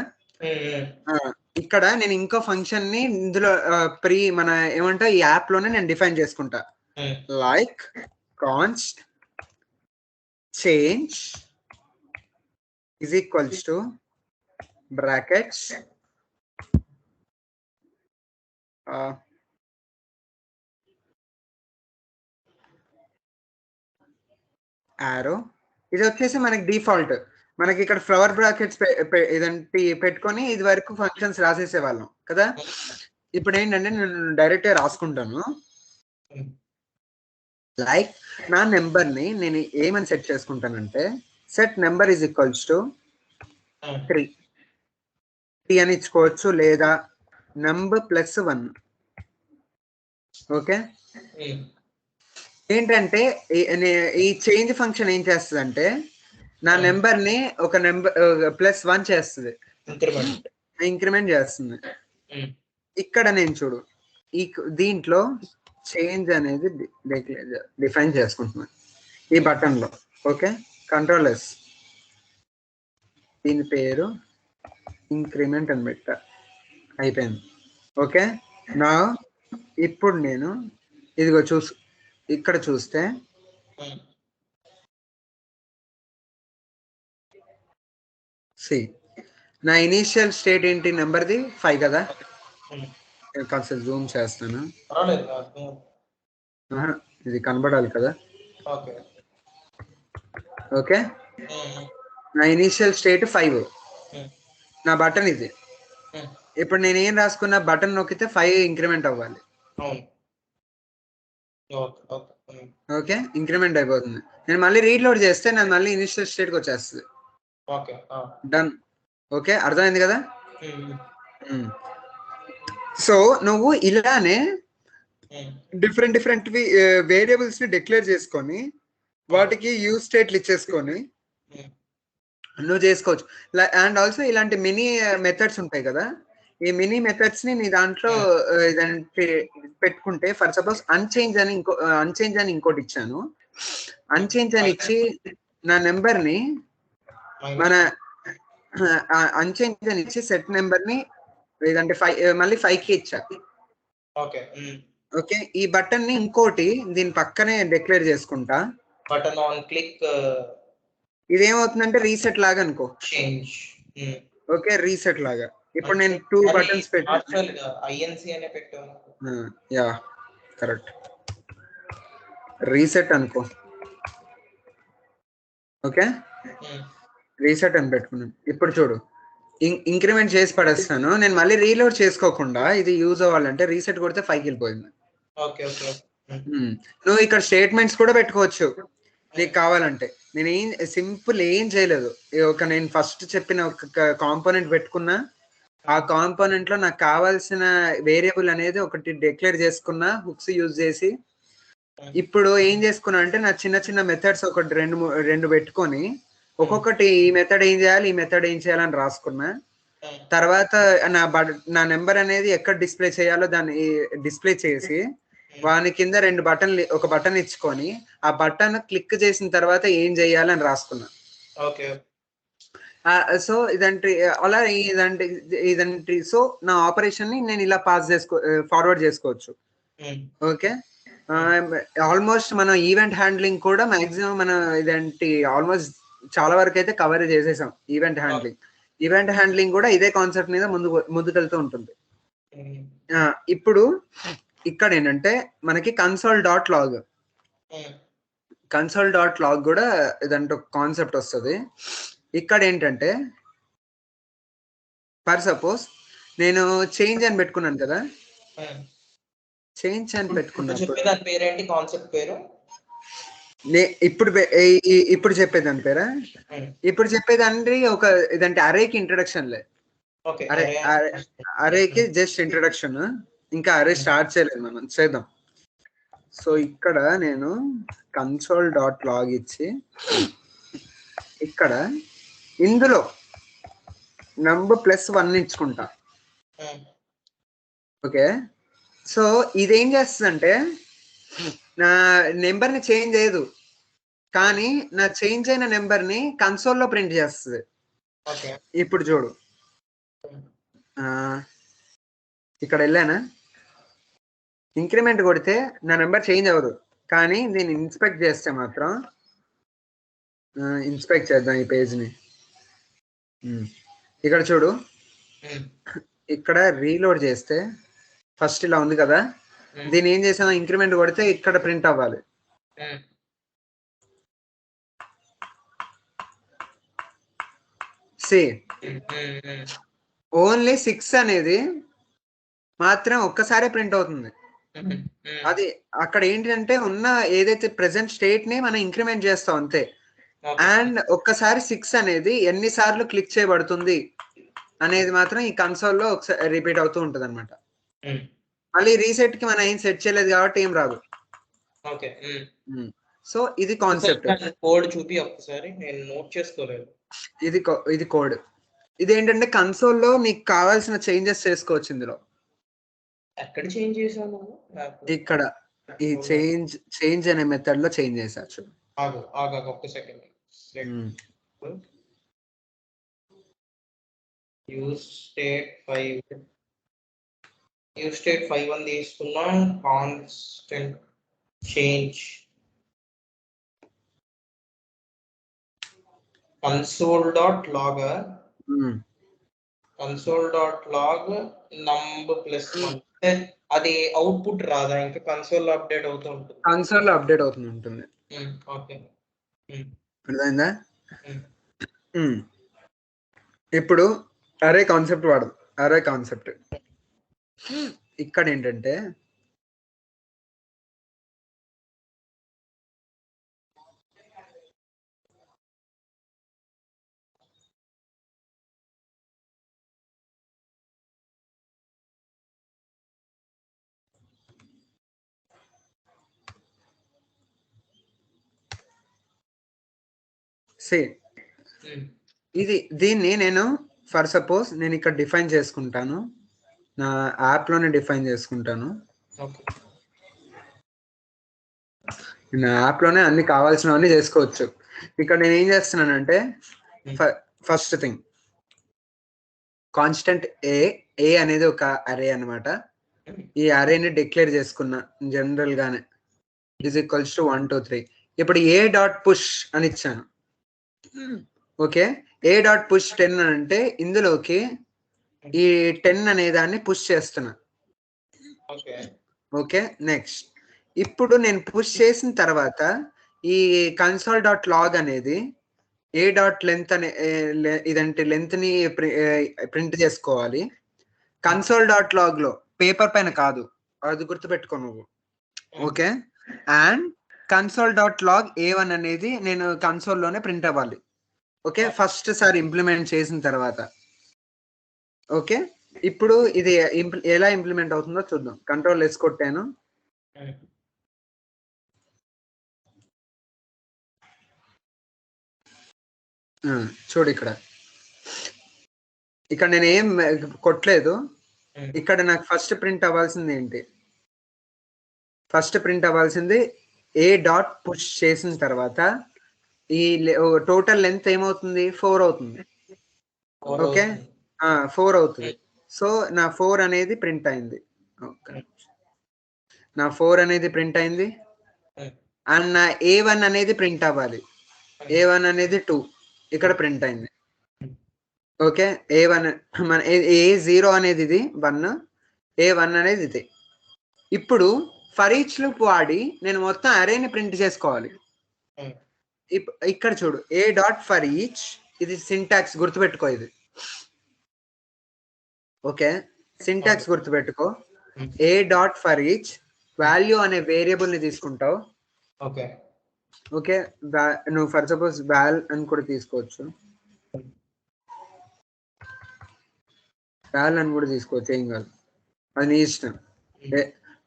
ఇక్కడ నేను ఇంకో ఫంక్షన్ ని ఇందులో మన ఏమంటా ఈ యాప్ లోనే నేను డిఫైన్ చేసుకుంటా. Like const change is equals to brackets arrow. ఇది వచ్చేసి మనకి డిఫాల్ట్. మనకి ఇక్కడ ఫ్లవర్ బ్రాకెట్స్ ఇదంటే పెట్టుకొని ఇది వరకు ఫంక్షన్స్ రాసేసే వాళ్ళం కదా. ఇప్పుడు ఏంటంటే నేను డైరెక్ట్ రాసుకుంటాను. లైక్ నా నెంబర్ ని నేను ఏమని సెట్ చేసుకుంటానంటే set number is equals to 3 అని ఇచ్చుకోవచ్చు లేదా నంబర్ ప్లస్ 1. ఓకే, ఏంటంటే ఈ చేంజ్ ఫంక్షన్ ఏం చేస్తుంది అంటే నా నెంబర్ ని ఒక నెంబర్ +1 చేస్తుంది, ఇంక్రిమెంట్ చేస్తుంది. ఇక్కడ నేను చూడు దీంట్లో చేంజ్ అనేది డిఫైన్ చేసుకుంటున్నాను ఈ బటన్ లో. ఓకే, Ctrl+S, దీని పేరు ఇంక్రిమెంట్ అని పెట్టా, అయిపోయింది. ఓకే, నా ఇప్పుడు నేను ఇదిగో ఇక్కడ చూస్తే నా ఇనీషియల్ స్టేట్ ఏంటి, నెంబర్ది 5 కదా. కాస్త జూమ్ చేస్తాను, ఇది కనబడాలి కదా. ఓకే, నా ఇనీషియల్ స్టేట్ 5, నా బటన్ ఇది. ఇప్పుడు నేను ఏం రాసుకున్నా బటన్ నొక్కితే 5 ఇంక్రిమెంట్ అవ్వాలి. ఓకే, ఇంక్రిమెంట్ అయిపోతుంది. నేను మళ్ళీ రీలోడ్ చేస్తే నాకు మళ్ళీ ఇనిషియల్ స్టేట్ కి వచ్చేస్తుంది. డన్. ఓకే, అర్థమైంది కదా. సో నువ్వు ఇలానే డిఫరెంట్ వేరియబుల్స్ ని డిక్లేర్ చేసుకొని వాటికి యూజ్ స్టేట్లు ఇచ్చేసుకొని నువ్వు చేసుకోవచ్చు. అండ్ ఆల్సో ఇలాంటి మినీ మెథడ్స్ ఉంటాయి కదా, ఈ మినీ మెథడ్స్ ని నీ దాంట్లో పెట్టుకుంటే, ఫర్ సపోజ్ అన్చేంజ్ అని ఇంకోటి ఇచ్చాను. అన్చేంజ్ అని ఇచ్చి నా నెంబర్ ని అన్చేంజ్ అని ఇచ్చి సెట్ నెంబర్ ని లేదంటే 5 మళ్ళీ 5కి ఇచ్చా. ఓకే, ఈ బటన్ ని ఇంకోటి దీని పక్కనే డిక్లేర్ చేసుకుంటా. బటన్ ఆన్ క్లిక్ ఇదేమవుతుందంటే రీసెట్ లాగా అనుకో. ఓకే, రీసెట్ లాగా. ఇప్పుడు నేను 2 బటన్స్ పెట్టాను. యా కరెక్ట్, రీసెట్ అనుకో. ఓకే, రీసెట్ అని పెట్టుకున్నాను. ఇప్పుడు చూడు ఇంక్రిమెంట్ చేసి పడేస్తాను. నేను మళ్ళీ రీలోడ్ చేసుకోకుండా ఇది యూజ్ అవ్వాలంటే రీసెట్ కొడితే 5కి వెళ్ళిపోయింది. నువ్వు ఇక్కడ స్టేట్మెంట్స్ కూడా పెట్టుకోవచ్చు నీకు కావాలంటే. నేను సింపుల్ ఏం చేయలేదు. నేను ఫస్ట్ చెప్పిన ఒక కాంపోనెంట్ పెట్టుకున్నా, ఆ కాంపోనెంట్ లో నాకు కావాల్సిన వేరియబుల్ అనేది ఒకటి డిక్లేర్ చేసుకున్నా హుక్స్ యూజ్ చేసి. ఇప్పుడు ఏం చేసుకున్నా అంటే నా చిన్న మెథడ్స్ ఒకటి రెండు పెట్టుకొని ఒక్కొక్కటి ఈ మెథడ్ ఏం చేయాలి, ఈ మెథడ్ ఏం చేయాలని రాసుకున్నా. తర్వాత నా నెంబర్ అనేది ఎక్కడ డిస్ప్లే చేయాలో దాన్ని డిస్ప్లే చేసి వాని కింద ఒక బటన్ ఇచ్చుకొని ఆ బటన్ క్లిక్ చేసిన తర్వాత ఏం చేయాలని రాసుకున్నా. సో అలా ఇదంటే సో నా ఆపరేషన్ ని నేను ఇలా ఫార్వర్డ్ చేసుకోవచ్చు. ఓకే, ఆల్మోస్ట్ మనం ఈవెంట్ హ్యాండ్లింగ్ కూడా మాక్సిమం మనం ఆల్మోస్ట్ చాలా వరకు అయితే కవర్ చేసేసాం. ఈవెంట్ హ్యాండ్లింగ్ కూడా ఇదే కాన్సెప్ట్ మీద ముందుకెళ్తూ ఉంటుంది. ఇప్పుడు ఇక్కడ ఏంటంటే మనకి console.log కూడా ఇదంటే కాన్సెప్ట్ వస్తుంది. ఇక్కడ ఏంటంటే ఫర్ సపోజ్ నేను చేంజ్ అని పెట్టుకున్నాను కదా, చేంజ్ అని పెట్టుకున్నప్పుడు ఇప్పుడు చెప్పేదాని పేరా, ఇప్పుడు చెప్పేదాన్ని ఒక ఇదంటే అరేకి ఇంట్రడక్షన్ లే. అరేకి జస్ట్ ఇంట్రడక్షన్, ఇంకా అరే స్టార్ట్ చేయలేదు, మనం చేద్దాం. సో ఇక్కడ నేను console.log ఇచ్చి ఇక్కడ ఇందులో నంబర్ +1 ఇచ్చుకుంటా. ఓకే, సో ఇదేం చేస్తుందంటే నా నెంబర్ ని చేంజ్ చేయదు, కానీ నా చేంజ్ అయిన నెంబర్ ని కన్సోల్లో ప్రింట్ చేస్తుంది. ఇప్పుడు చూడు, ఇక్కడ వెళ్ళానా, ఇంక్రిమెంట్ కొడితే నా నెంబర్ చేంజ్ అవ్వదు, కానీ దీన్ని ఇన్స్పెక్ట్ చేస్తే మాత్రం ఇన్స్పెక్ట్ చేద్దాం ఈ పేజ్ని. ఇక్కడ చూడు, ఇక్కడ రీలోడ్ చేస్తే ఫస్ట్ ఇలా ఉంది కదా, దీన్ని ఏం చేసాం, ఇంక్రిమెంట్ కొడితే ఇక్కడ ప్రింట్ అవ్వాలి. సి ఓన్లీ 6 అనేది మాత్రం ఒక్కసారి ప్రింట్ అవుతుంది. అది అక్కడ ఏంటంటే ఉన్న ఏదైతే ప్రెసెంట్ స్టేట్ ని మనం ఇంక్రిమెంట్ చేస్తాం అంతే. అండ్ ఒక్కసారి 6 అనేది ఎన్నిసార్లు క్లిక్ చేయబడుతుంది అనేది మాత్రం ఈ కన్సోల్ లో ఒకసారి రిపీట్ అవుతూ ఉంటది అనమాట. మళ్ళీ రీసెట్ కి మనం ఏం సెట్ చేయలేదు కాబట్టి ఏం రాదు. సో ఇది కాన్సెప్ట్. కోడ్ చూపి ఒకసారి, నేను నోట్ చేసుకోలేదు. ఇది కోడ్. ఇది ఏంటంటే కన్సోల్ లో నీకు కావాల్సిన చేంజెస్ చేసుకోవచ్చు. ఇందులో ఎక్కడ చేంజ్ చేసాను, ఇక్కడ ఈ చేంజ్ అనే మెథడ్ లో చేంజ్ చేసాచ్చు. ఒక్క సెకండ్. యూస్ స్టేట్ 5 అని తీసుకున్నాం. Constant change console.log numb plus అది అవుట్పుట్ రాదా, ఇంకా కన్సోల్ అప్డేట్ అవుతూ ఉంటుంది. కన్సోల్ అప్డేట్ అవుతూ ఉంటుంది. ఓకే, అర్థమైందా? ఇప్పుడు అరే కాన్సెప్ట్ వాడదు. అరే కాన్సెప్ట్ ఇక్కడ ఏంటంటే దీన్ని నేను ఫర్ సపోజ్ నేను ఇక్కడ డిఫైన్ చేసుకుంటాను, నా యాప్ లోనే డిఫైన్ చేసుకుంటాను. నా యాప్ లోనే అన్ని కావాల్సినవన్నీ చేసుకోవచ్చు. ఇక్కడ నేను ఏం చేస్తున్నానంటే ఫస్ట్ థింగ్ కాన్స్టెంట్ ఏ అనేది ఒక అరే అన్నమాట. ఈ అరేని డిక్లేర్ చేసుకున్నా జనరల్ గానే ఈజ్ ఈక్వల్స్ టు 1 2 3. ఇప్పుడు ఏ డాట్ పుష్ అని ఇచ్చాను. ఓకే, ఏ డాట్ పుష్ 10 అని అంటే ఇందులోకి ఈ 10 అనే దాన్ని పుష్ చేస్తున్నా. ఓకే, నెక్స్ట్ ఇప్పుడు నేను పుష్ చేసిన తర్వాత ఈ కన్సోల్ డాట్ లాగ్ అనేది ఏ డాట్ లెంత్ అనే ఇదంటే లెంత్ ని ప్రింట్ చేసుకోవాలి. కన్సోల్ డాట్ లాగ్ లో పేపర్ పైన కాదు, అది గుర్తుపెట్టుకో నువ్వు. Okay, and console dot log A1 అనేది నేను కన్సోల్ లోనే ప్రింట్ అవ్వాలి. ఓకే, ఫస్ట్ సారి ఇంప్లిమెంట్ చేసిన తర్వాత. ఓకే, ఇప్పుడు ఇది ఎలా ఇంప్లిమెంట్ అవుతుందో చూద్దాం. కంట్రోల్ S కొట్టాను. చూడు ఇక్కడ నేను ఏం కొట్టలేదు. ఇక్కడ నాకు ఫస్ట్ ప్రింట్ అవ్వాల్సింది ఏంటి, ఫస్ట్ ప్రింట్ అవ్వాల్సింది ఏ డాట్ పుష్ చేసిన తర్వాత ఈ టోటల్ లెంత్ ఏమవుతుంది, 4 అవుతుంది. ఓకే, 4 అవుతుంది. సో నా 4 అనేది ప్రింట్ అయింది. నా 4 అనేది ప్రింట్ అయింది. అండ్ నా A1 అనేది ప్రింట్ అవ్వాలి. A1 అనేది 2 ఇక్కడ ప్రింట్ అయింది. ఓకే, A1 మన A0 అనేది ఇది 1, A1 అనేది ఇది. ఇప్పుడు ఫర్ ఈచ్ లూప్ వాడి నేను మొత్తం అరేని ప్రింట్ చేసుకోవాలి. ఇక్కడ చూడు, ఏ డాట్ ఫర్ ఈచ్, ఇది సింటాక్స్ గుర్తుపెట్టుకో. ఇది ఓకే, సింటాక్స్ గుర్తుపెట్టుకో. A dot for each value అనే వేరియబుల్ ని తీసుకుంటావు. ఓకే, నువ్వు ఫర్ సపోజ్ వాల్ అని కూడా తీసుకోవచ్చు, వాల్ అని కూడా తీసుకోవచ్చు, ఏం కాదు, అది నీ ఇష్టం.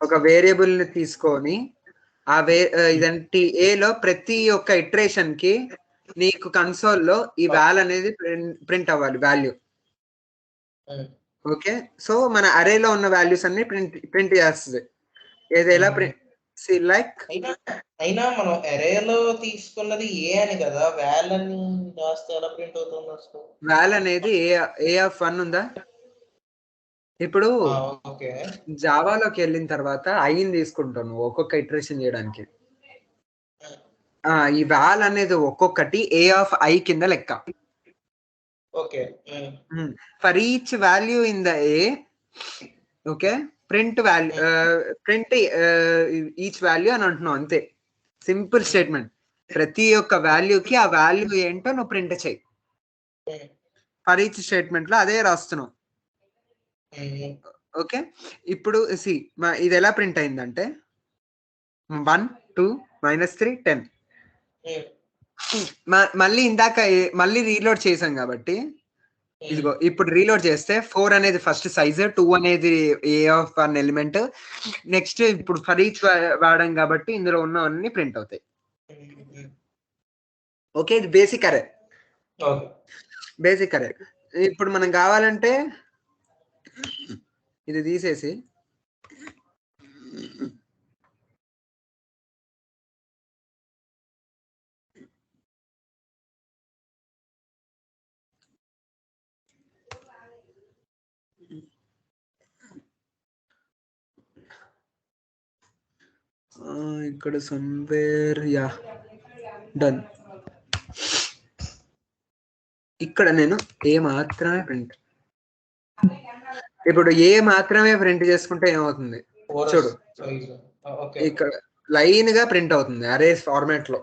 ఒక వేరియబుల్ ని తీసుకొని ఆ ఇదంటే ఏలో ప్రతి ఒక్క ఇటరేషన్ కి నీకు కన్సోల్ లో ఈ వాల్ అనేది ప్రింట్ అవ్వాలి, వాల్యూ. ఓకే, సో మన అరేలో ఉన్న వాల్యూస్ అన్ని ప్రింట్ చేస్తుంది. ఏదైనా లైక్ అయినా మనం అరేలో తీసుకున్నది ఏ అని కదా, వాల్ అని రాస్తే ఎలా ప్రింట్ అవుతుంది? వాల్ అనేది A of 1 ఉందా? ఇప్పుడు ఓకే జావాలోకి వెళ్ళిన తర్వాత ఐని తీసుకుంటాను ఒక్కొక్క ఇటరేషన్ చేయడానికి. ఈ వాల్ అనేది ఒక్కొక్కటి ఏ ఆఫ్ ఐ కింద లెక్క. Okay for each value in the A, okay, print value, print each value అని అంటున్నావు అంతే. Simple statement. ప్రతి ఒక్క వాల్యూకి ఆ వాల్యూ ఏంటో నువ్వు ప్రింట్ చేయి. ఫర్ ఈచ్ స్టేట్మెంట్ లో అదే రాస్తున్నావు. ఓకే, ఇప్పుడు సి ఇది ఎలా ప్రింట్ అయిందంటే 1 2 -3 10. మళ్ళీ ఇందాక మళ్ళీ రీలోడ్ చేసాం కాబట్టి ఇదిగో ఇప్పుడు రీలోడ్ చేస్తే 4 అనేది ఫస్ట్ సైజ్, 2 అనేది ఏ ఆఫ్ వన్ ఎలిమెంట్. నెక్స్ట్ ఇప్పుడు ఫర్ ఈచ్ వాడాం కాబట్టి ఇందులో ఉన్నవన్నీ ప్రింట్ అవుతాయి. ఓకే, ఇది బేసిక్ అరే. బేసిక్ అరే. ఇప్పుడు మనం కావాలంటే ఇది తీసేసి ఇక్కడ సమ్వేర్ డన్. ఇక్కడ నేను ఏ మాత్రమే ప్రింట్, ఇప్పుడు ఏ మాత్రమే ప్రింట్ చేసుకుంటే ఏమవుతుంది చూడు, ఇక్కడ లైన్ గా ప్రింట్ అవుతుంది అరేస్ ఫార్మాట్ లో.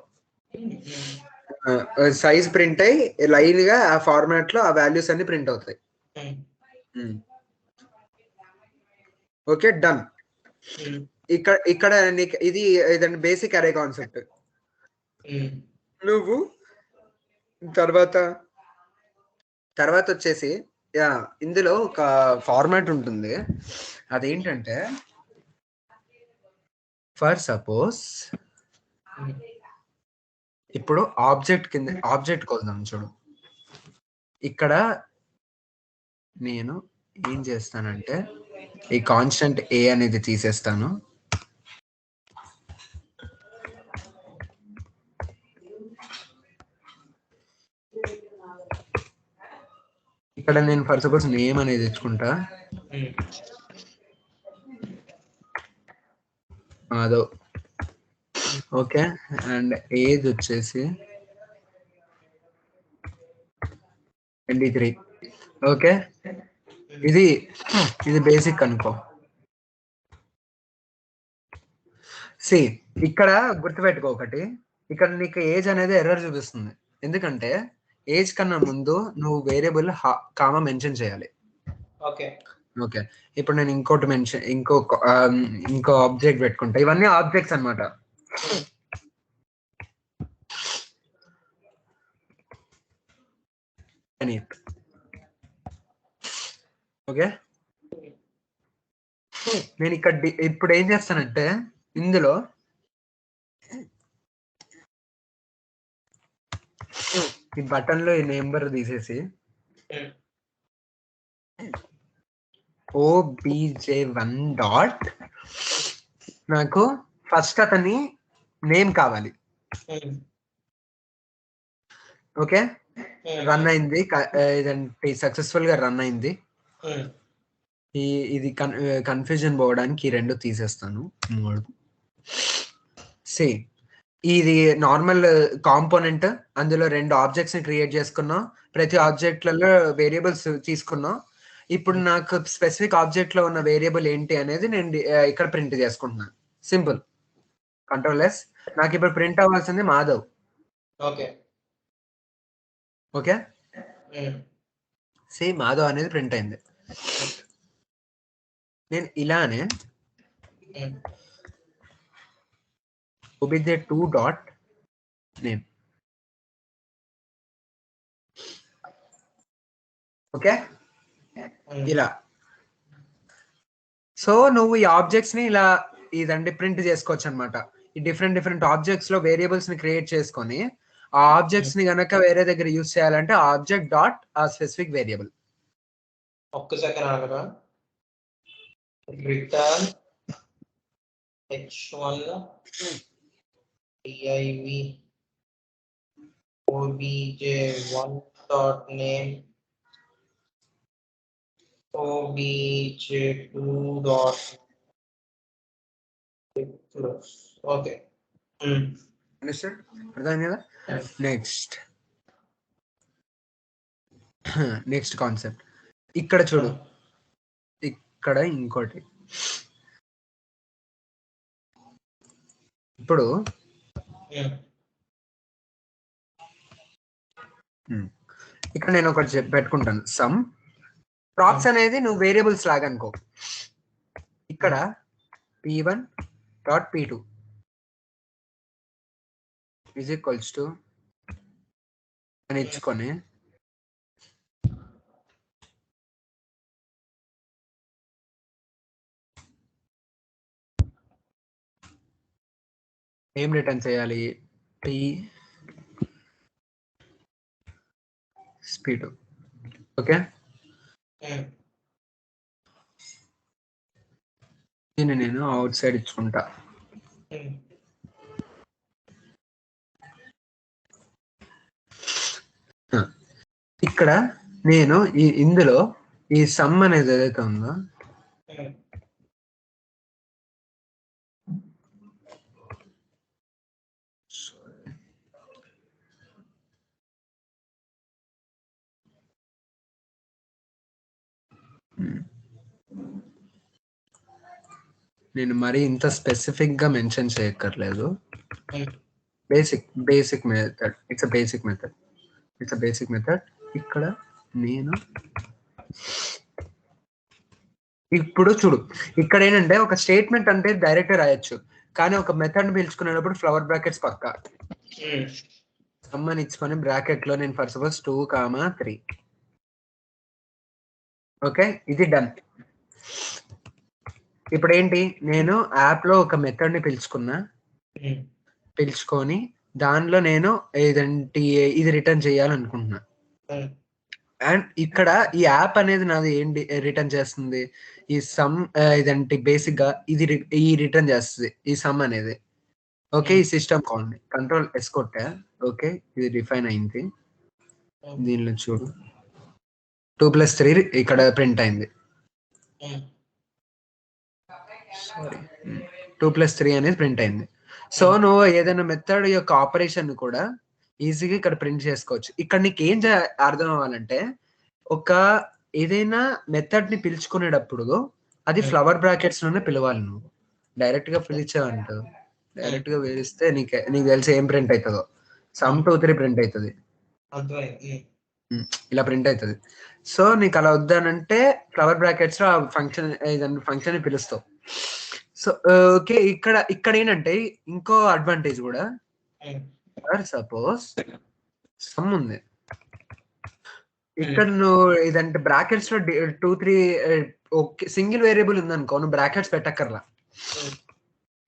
సైజ్ ప్రింట్ అయ్యి లైన్ గా ఆ ఫార్మాట్ లో ఆ వాల్యూస్ అన్ని ప్రింట్ అవుతాయి. Okay done. ఇక్కడ నీకు ఇది బేసిక్ అరే కాన్సెప్ట్. నువ్వు తర్వాత వచ్చేసి ఇందులో ఒక ఫార్మాట్ ఉంటుంది. అదేంటంటే ఫర్ సపోజ్ ఇప్పుడు ఆబ్జెక్ట్ కింద ఆబ్జెక్ట్ కోసం చూడు, ఇక్కడ నేను ఏం చేస్తానంటే ఈ కాన్స్టెంట్ ఏ అనేది తీసేస్తాను. ఇక్కడ నేను ఫర్ సపోజ్ నేమ్ అనేది తెచ్చుకుంటా. అదో ఓకే, అండ్ ఏజ్ వచ్చేసి 23. ఓకే, ఇది బేసిక్ అనుకో. సి ఇక్కడ గుర్తుపెట్టుకో ఒకటి, ఇక్కడ నీకు ఏజ్ అనేది ఎర్రర్ చూపిస్తుంది. ఎందుకంటే ఏజ్ కన్నా ముందు నువ్వు వేరియబుల్ కామా మెన్షన్ చేయాలి. ఓకే, ఇప్పుడు నేను ఇంకో ఆబ్జెక్ట్ పెట్టుకుంటా. ఇవన్నీ ఆబ్జెక్ట్స్ అన్నమాట. ఓకే, నేను ఇక్కడ ఇప్పుడు ఏం చేస్తానంటే ఇందులో ఈ బటన్ లో ఈ నెంబర్ తీసేసి obj1 డాట్ నాకు ఫస్ట్ అతని నేమ్ కావాలి. ఓకే, రన్ అయింది, ఇదంటే సక్సెస్ఫుల్ గా రన్ అయింది. ఇది కన్ఫ్యూజన్ పోవడానికి ఈ రెండు తీసేస్తాను. సి ఇది నార్మల్ కాంపోనెంట్, అందులో రెండు ఆబ్జెక్ట్స్ ని క్రియేట్ చేసుకున్నాం. ప్రతి ఆబ్జెక్ట్లలో వేరియబుల్స్ తీసుకున్నాం. ఇప్పుడు నాకు స్పెసిఫిక్ ఆబ్జెక్ట్ లో ఉన్న వేరియబుల్ ఏంటి అనేది నేను ఇక్కడ ప్రింట్ చేసుకుంటున్నాను. Simple, control S. నాకు ఇప్పుడు ప్రింట్ అవ్వాల్సింది మాధవ్. ఓకే, సి మాధవ్ అనేది ప్రింట్ అయింది. నేను ఇలానే obj2 డాట్ నేమ్. ఓకే, ఇలా. సో నువ్వు ఈ ఆబ్జెక్ట్స్ ని ఇలా ప్రింట్ చేసుకోవచ్చు అనమాట. ఈ డిఫరెంట్ ఆబ్జెక్ట్స్ లో వేరియబుల్స్ ని క్రియేట్ చేసుకొని ఆ ఆబ్జెక్ట్స్ ని గనక వేరే దగ్గర యూజ్ చేయాలంటే ఆబ్జెక్ట్ డాట్ ఆ స్పెసిఫిక్ వేరియబుల్. ఒక్క సెకండ్ ఆగరా. Return h1 div obj1 dot name obj2 dot okay understand? అర్థం కదా? నెక్స్ట్ కాన్సెప్ట్ ఇక్కడ చూడు, ఇక్కడ ఇంకోటి. ఇప్పుడు ఇక్కడ నేను ఒకటి పెట్టుకుంటాను, సమ్ ప్రాప్స్ అనేది నువ్వు వేరియబుల్స్ లాగా అనుకో. ఇక్కడ p1 dot p2 is equals to అని ఇచ్చుకొని ఏం రిటర్న్ చేయాలి? p p2. ఓకే, దీన్ని నేను అవుట్ సైడ్ ఇచ్చుకుంటా. ఇక్కడ నేను ఇందులో ఈ సమ్ అనేది ఏదైతే ఉందో నేను మరి ఇంత స్పెసిఫిక్ గా మెన్షన్ చేయక్కర్లేదు. Basic method, it's basic method. ఇక్కడ నేను ఇప్పుడు చూడు, ఇక్కడ ఏంటంటే ఒక స్టేట్మెంట్ అంటే డైరెక్ట్ రాయొచ్చు, కానీ ఒక మెథడ్ పిలుచుకునేటప్పుడు ఫ్లవర్ బ్రాకెట్స్ పక్కా సమ్మని ఇచ్చుకొని బ్రాకెట్ లో నేను ఫర్ సపోజ్ 2, 3. ఓకే, ఇది డన్. ఇప్పుడు ఏంటి, నేను యాప్ లో ఒక మెథడ్ ని పిలుచుకొని దానిలో నేను ఇది రిటర్న్ చేయాలనుకుంటున్నా. అండ్ ఇక్కడ ఈ యాప్ అనేది నాది ఏంటి రిటర్న్ చేస్తుంది, ఈ సమ్ ఇదంటే బేసిక్ గా ఈ రిటర్న్ చేస్తుంది ఈ సమ్ అనేది. ఓకే, ఈ సిస్టమ్ కాల్ కంట్రోల్ ఎస్ కొట్టా. ఓకే, ఇది డిఫైన్ అయింది. దీనిలో చూడు 2+3 ఇక్కడ ప్రింట్ అయింది. సారీ, 2+3 అనేది ప్రింట్ అయింది. సో నువ్వు ఏదైనా మెథడ్ యొక్క ఆపరేషన్ కూడా ఈజీగా ఇక్కడ ప్రింట్ చేసుకోవచ్చు. ఇక్కడ నీకు ఏం అర్థం అవ్వాలంటే, ఒక ఏదైనా మెథడ్ ని పిలుచుకునేటప్పుడు అది ఫ్లవర్ బ్రాకెట్స్ లోనే పిలవాలి. నువ్వు డైరెక్ట్ గా పిలిచావంటావు, డైరెక్ట్ గా పిలిస్తే నీకు తెలిసి ఏం ప్రింట్ అవుతుందో, సమ్ 2, 3 ప్రింట్ అవుతుంది, ఇలా ప్రింట్ అవుతుంది. సో నీకు అలా వద్దానంటే ఫ్లవర్ బ్రాకెట్స్ లో ఫంక్షన్ ని పిలుస్తావు. సో ఓకే, ఇక్కడ ఏంటంటే ఇంకో అడ్వాంటేజ్ కూడా, సపోజ్ సమ్ ఉంది ఇక్కడ, నువ్వు ఇదంటే బ్రాకెట్స్ లో 2, 3 ఓకే సింగిల్ వేరియబుల్ ఉందనుకో, నువ్వు brackets పెట్టక్కర్లా.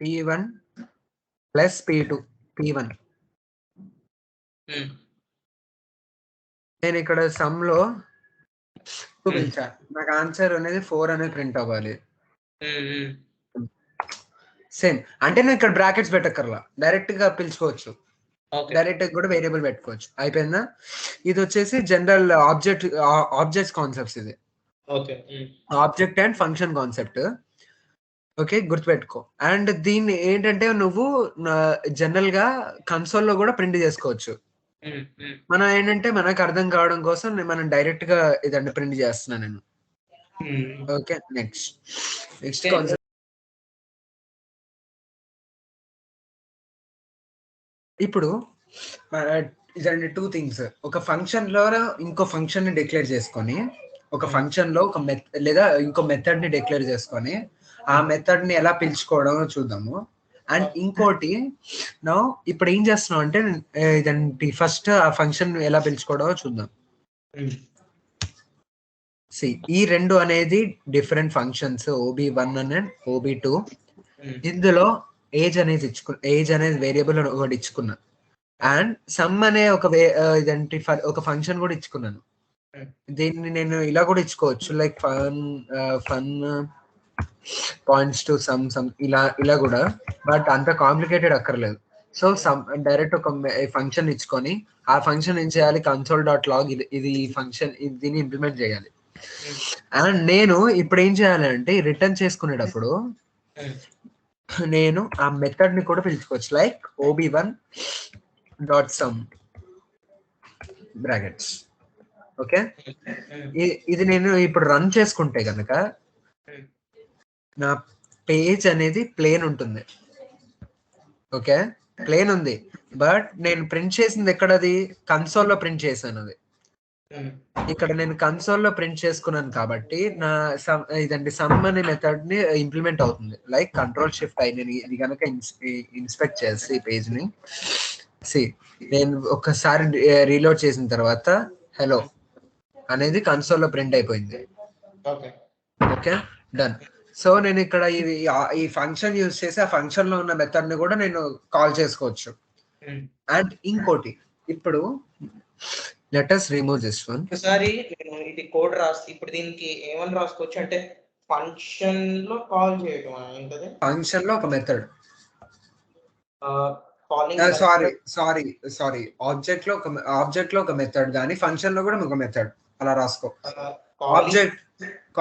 p1 plus p2 p1. నేను ఇక్కడ సమ్ లో పిలిచా, నాకు ఆన్సర్ అనేది 4 అనేది ప్రింట్ అవ్వాలి. సేమ్ అంటే నేను ఇక్కడ బ్రాకెట్స్ పెట్టక్కర్లా, డైరెక్ట్ గా పిలుచుకోవచ్చు, డైరెక్ట్ గా కూడా వేరియబుల్ పెట్టుకోవచ్చు. అయిపోయిందా? ఇది వచ్చేసి జనరల్ ఆబ్జెక్ట్స్ కాన్సెప్ట్స్. ఇది object and function concept. Okay, గుర్తుపెట్టుకో. అండ్ దీన్ని ఏంటంటే నువ్వు జనరల్ గా కన్సోల్ లో కూడా ప్రింట్ చేసుకోవచ్చు. మనం ఏంటంటే మనకు అర్థం కావడం కోసం మనం డైరెక్ట్ గా ఇదంటే ప్రింట్ చేస్తున్నా నేను. Okay, next concept. ఇప్పుడు ఇదండి 2 థింగ్స్. ఒక ఫంక్షన్ లో ఇంకో ఫంక్షన్ ని డిక్లేర్ చేసుకొని, ఒక ఫంక్షన్ లో ఒక లేదా ఇంకో మెథడ్ ని డిక్లేర్ చేసుకొని ఆ మెథడ్ ని ఎలా పిలుచుకోవడం చూద్దాము. అండ్ ఇంకోటి ఇప్పుడు ఏం చేస్తున్నాం అంటే ఇదండి ఫస్ట్ ఆ ఫంక్షన్ ఎలా పిలుచుకోవడమో చూద్దాం. ఈ రెండు అనేది different functions, OB1 and OB2. ఇందులో ఏజ్ అనేది వేరియబుల్ ఒకటి ఇచ్చుకున్నా, అండ్ సమ్ అనే ఒక ఫంక్షన్ కూడా ఇచ్చుకున్నాను. దీన్ని నేను ఇలా కూడా ఇచ్చుకోవచ్చు, like fun points to some ఇలా కూడా, బట్ అంత కాంప్లికేటెడ్ అక్కర్లేదు. సో డైరెక్ట్ ఒక ఫంక్షన్ ఇచ్చుకొని ఆ ఫంక్షన్ ఏం చేయాలి, console.log ఇది ఫంక్షన్ దీన్ని ఇంప్లిమెంట్ చేయాలి. అండ్ నేను ఇప్పుడు ఏం చేయాలంటే రిటర్న్ చేసుకునేటప్పుడు నేను ఆ మెథడ్ ని కూడా పిలుచుకోవచ్చు, like ob1 dot sum brackets. Okay, ఇది నేను ఇప్పుడు రన్ చేసుకుంటే కనుక నా పేజ్ అనేది ప్లేన్ ఉంటుంది. ఓకే, ప్లేన్ ఉంది, బట్ నేను ప్రింట్ చేసింది ఎక్కడది, కన్సోల్లో ప్రింట్ చేశాను. అది ఇక్కడ నేను కన్సోల్లో ప్రింట్ చేసుకున్నాను కాబట్టి నా ఇదండి సమ్ అనే మెథడ్ ని ఇంప్లిమెంట్ అవుతుంది. లైక్ Ctrl+Shift నేను ఇది కనుక ఇన్స్పెక్ట్ చేసి పేజ్ ని నేను ఒకసారి రీలోడ్ చేసిన తర్వాత హలో అనేది కన్సోల్లో ప్రింట్ అయిపోయింది. Okay, done. సో నేను ఇక్కడ ఈ ఫంక్షన్ యూజ్ చేసి ఆ ఫంక్షన్ లో ఉన్న మెథడ్ ని కూడా నేను కాల్ చేసుకోవచ్చు. అండ్ ఇంకోటి, ఇప్పుడు let us remove this one. ఒకసారి నేను ఇది కోడ్ రాసి ఇప్పుడు దీనికి ఏమని రాసుకోవచ్చు అంటే ఫంక్షన్ లో కాల్ చేయడం ఏంటది, ఫంక్షన్ లో ఒక మెథడ్, కాలింగ్ సారీ ఆబ్జెక్ట్ లో ఒక మెథడ్ కానీ ఫంక్షన్ లో కూడా ఒక మెథడ్ అలా రాసుకో. Object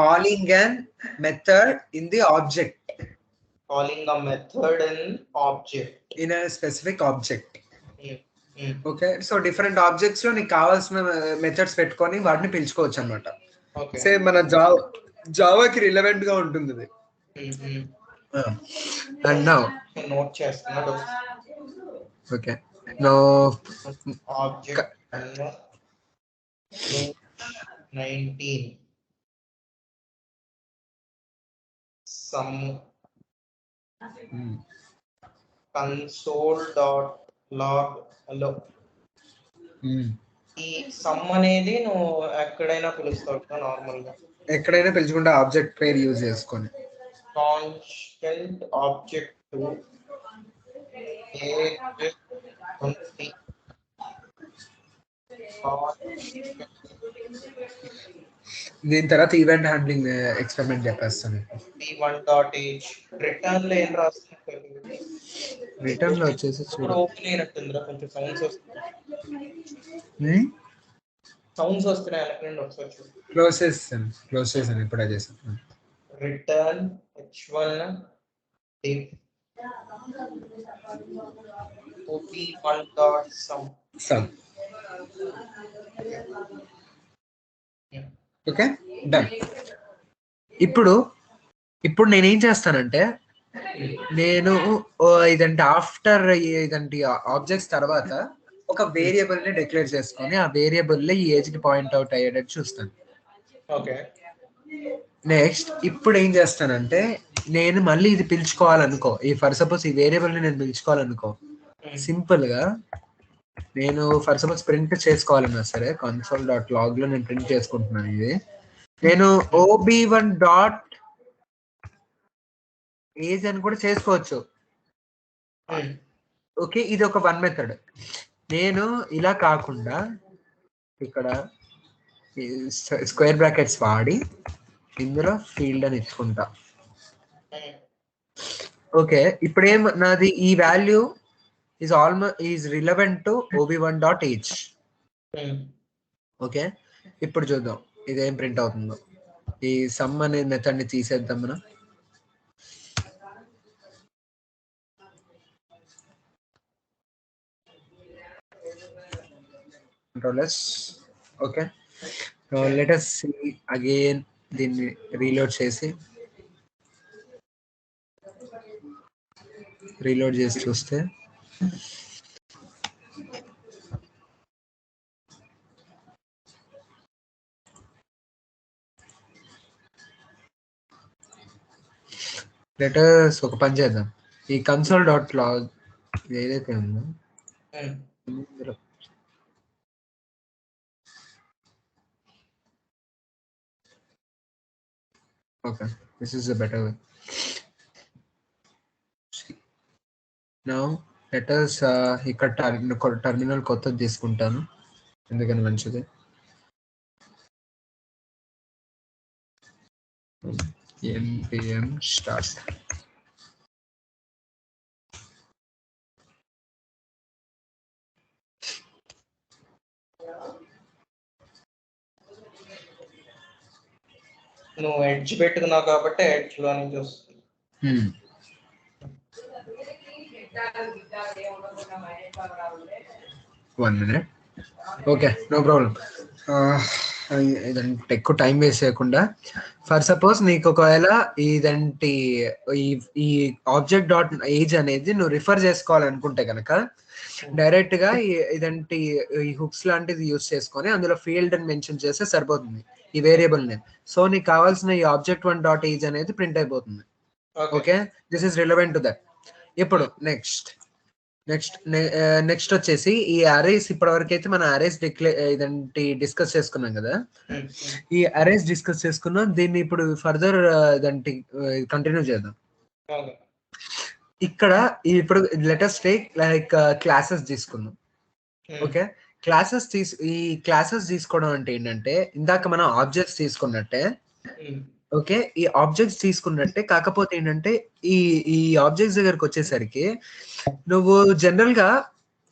calling and method in the object, calling a method in object in a specific object. Okay, so different objects లో నీకు కావాల్సిన మెథడ్స్ పెట్టుకొని వాటిని పిలుచుకోవచ్చు అనమాట. సేమ్ మన జావాకి రిలవెంట్ గా ఉంటుంది ఇది. అండ్ నౌ నోట్ చేస్తున్నాడు. Okay, now object 19 some console.log hello. ఈ సమ్ అనేది నువ్వు ఎక్కడైనా పిలుస్తావు నార్మల్ గా, ఎక్కడైనా పిలుచుకుంటే ఆబ్జెక్ట్ పేరు యూజ్ చేసుకొని కాన్స్టెంట్ ఆబ్జెక్ట్ దీని తర్వాత ఈవెంట్ హ్యాండ్లింగ్ ఎక్స్పెరిమెంట్ చెప్పేస్తాను. p1.h రిటర్న్ లో ఏం రాస్తున్నా, రిటర్న్ లో వచ్చేసి ఇప్పుడు ఓపెన్ అయినట్టుందిరా, కొంచెం సౌండ్స్ వస్తున్నాయి అనుకోండి, ఒకసారి చూడు. క్లోజ్ చేశాను ఇప్పుడే చేశాను. Return h1 div op1.sum. Okay, done. ఇప్పుడు నేనేం చేస్తానంటే నేను ఇదంటే ఆఫ్టర్ ఇదంటే ఆబ్జెక్ట్స్ తర్వాత ఒక వేరియబుల్ ని డిక్లేర్ చేసుకొని ఆ వేరియబుల్ లో ఈ ఏజ్ కి పాయింట్ అవుట్ అయ్యేటట్టు చూస్తాను. ఓకే, నెక్స్ట్ ఇప్పుడు ఏం చేస్తానంటే నేను మళ్ళీ ఇది పిలుచుకోవాలనుకో, ఈ ఫర్ సపోజ్ ఈ వేరియబుల్ ని నేను పిలుచుకోవాలనుకో, సింపుల్ గా నేను ఫర్ సపోజ్ ప్రింట్ చేసుకోవాలన్నా సరే console.log లో నేను ప్రింట్ చేసుకుంటున్నాను. ఇది నేను ob1 డాట్ ఏజ్ అని కూడా చేసుకోవచ్చు. ఓకే, ఇది ఒక వన్ మెథడ్. నేను ఇలా కాకుండా ఇక్కడ స్క్వేర్ బ్రాకెట్స్ వాడి ఇందులో ఫీల్డ్ అని ఇచ్చుకుంటా. ఓకే, ఇప్పుడు నాది ఈ value is relevant to ob1.age. Okay, ఇప్పుడు చూద్దాం ఇదేం ప్రింట్ అవుతుందో. ఈ సమ్ అనే మెథడ్ ని తీసేద్దాం మనం. Control+. Okay, let us see again. దీన్ని రీలోడ్ చేసి చూస్తే లెటర్స్ ఒక పని చేద్దాం. ఈ console.log ఏదైతే ఉందో okay, this is a better way. Now let us ఇక్కడ టర్మినల్ కొత్తది తీసుకుంటాను ఎందుకని మంచిది. npm start. నువ్వు ఎడ్జ్ పెట్టుకున్నావు కాబట్టి ఎడ్జ్ లో నుంచి వస్తుంది. 1 minute. Okay, no problem. ఇదంటే ఎక్కువ టైం వేస్ట్ చేయకుండా, ఫర్ సపోజ్ నీకు ఒకవేళ ఇదంటి ఈ ఆబ్జెక్ట్ డాట్ ఏజ్ అనేది నువ్వు రిఫర్ చేసుకోవాలనుకుంటే కనుక డైరెక్ట్ గా ఇదంటి ఈ హుక్స్ లాంటిది యూస్ చేసుకొని అందులో ఫీల్డ్ అని మెన్షన్ చేస్తే సరిపోతుంది ఈ వేరియబుల్ నేమ్. సో నీకు కావాల్సిన ఈ ఆబ్జెక్ట్ 1 డాట్ ఏజ్ అనేది ప్రింట్ అయిపోతుంది. Okay, this is relevant to that. ఇప్పుడు నెక్స్ట్ వచ్చేసి ఈ అరేస్, ఇప్పటి వరకు అయితే మన అరేస్ ఇదంటి డిస్కస్ చేసుకున్నాం కదా. ఈ అరేస్ డిస్కస్ చేసుకున్నాం, దీన్ని ఇప్పుడు ఫర్దర్ ఇదంటి కంటిన్యూ చేద్దాం. ఇక్కడ ఇప్పుడు లెటర్స్ టేక్ లైక్ క్లాసెస్ తీసుకుందాం. ఓకే, ఈ క్లాసెస్ తీసుకోవడం అంటే ఏంటంటే ఇందాక మనం ఆబ్జెక్ట్స్ తీసుకున్నట్టే. ఓకే, ఈ ఆబ్జెక్ట్స్ తీసుకున్నట్టే, కాకపోతే ఏంటంటే ఈ ఆబ్జెక్ట్స్ దగ్గరకు వచ్చేసరికి నువ్వు జనరల్ గా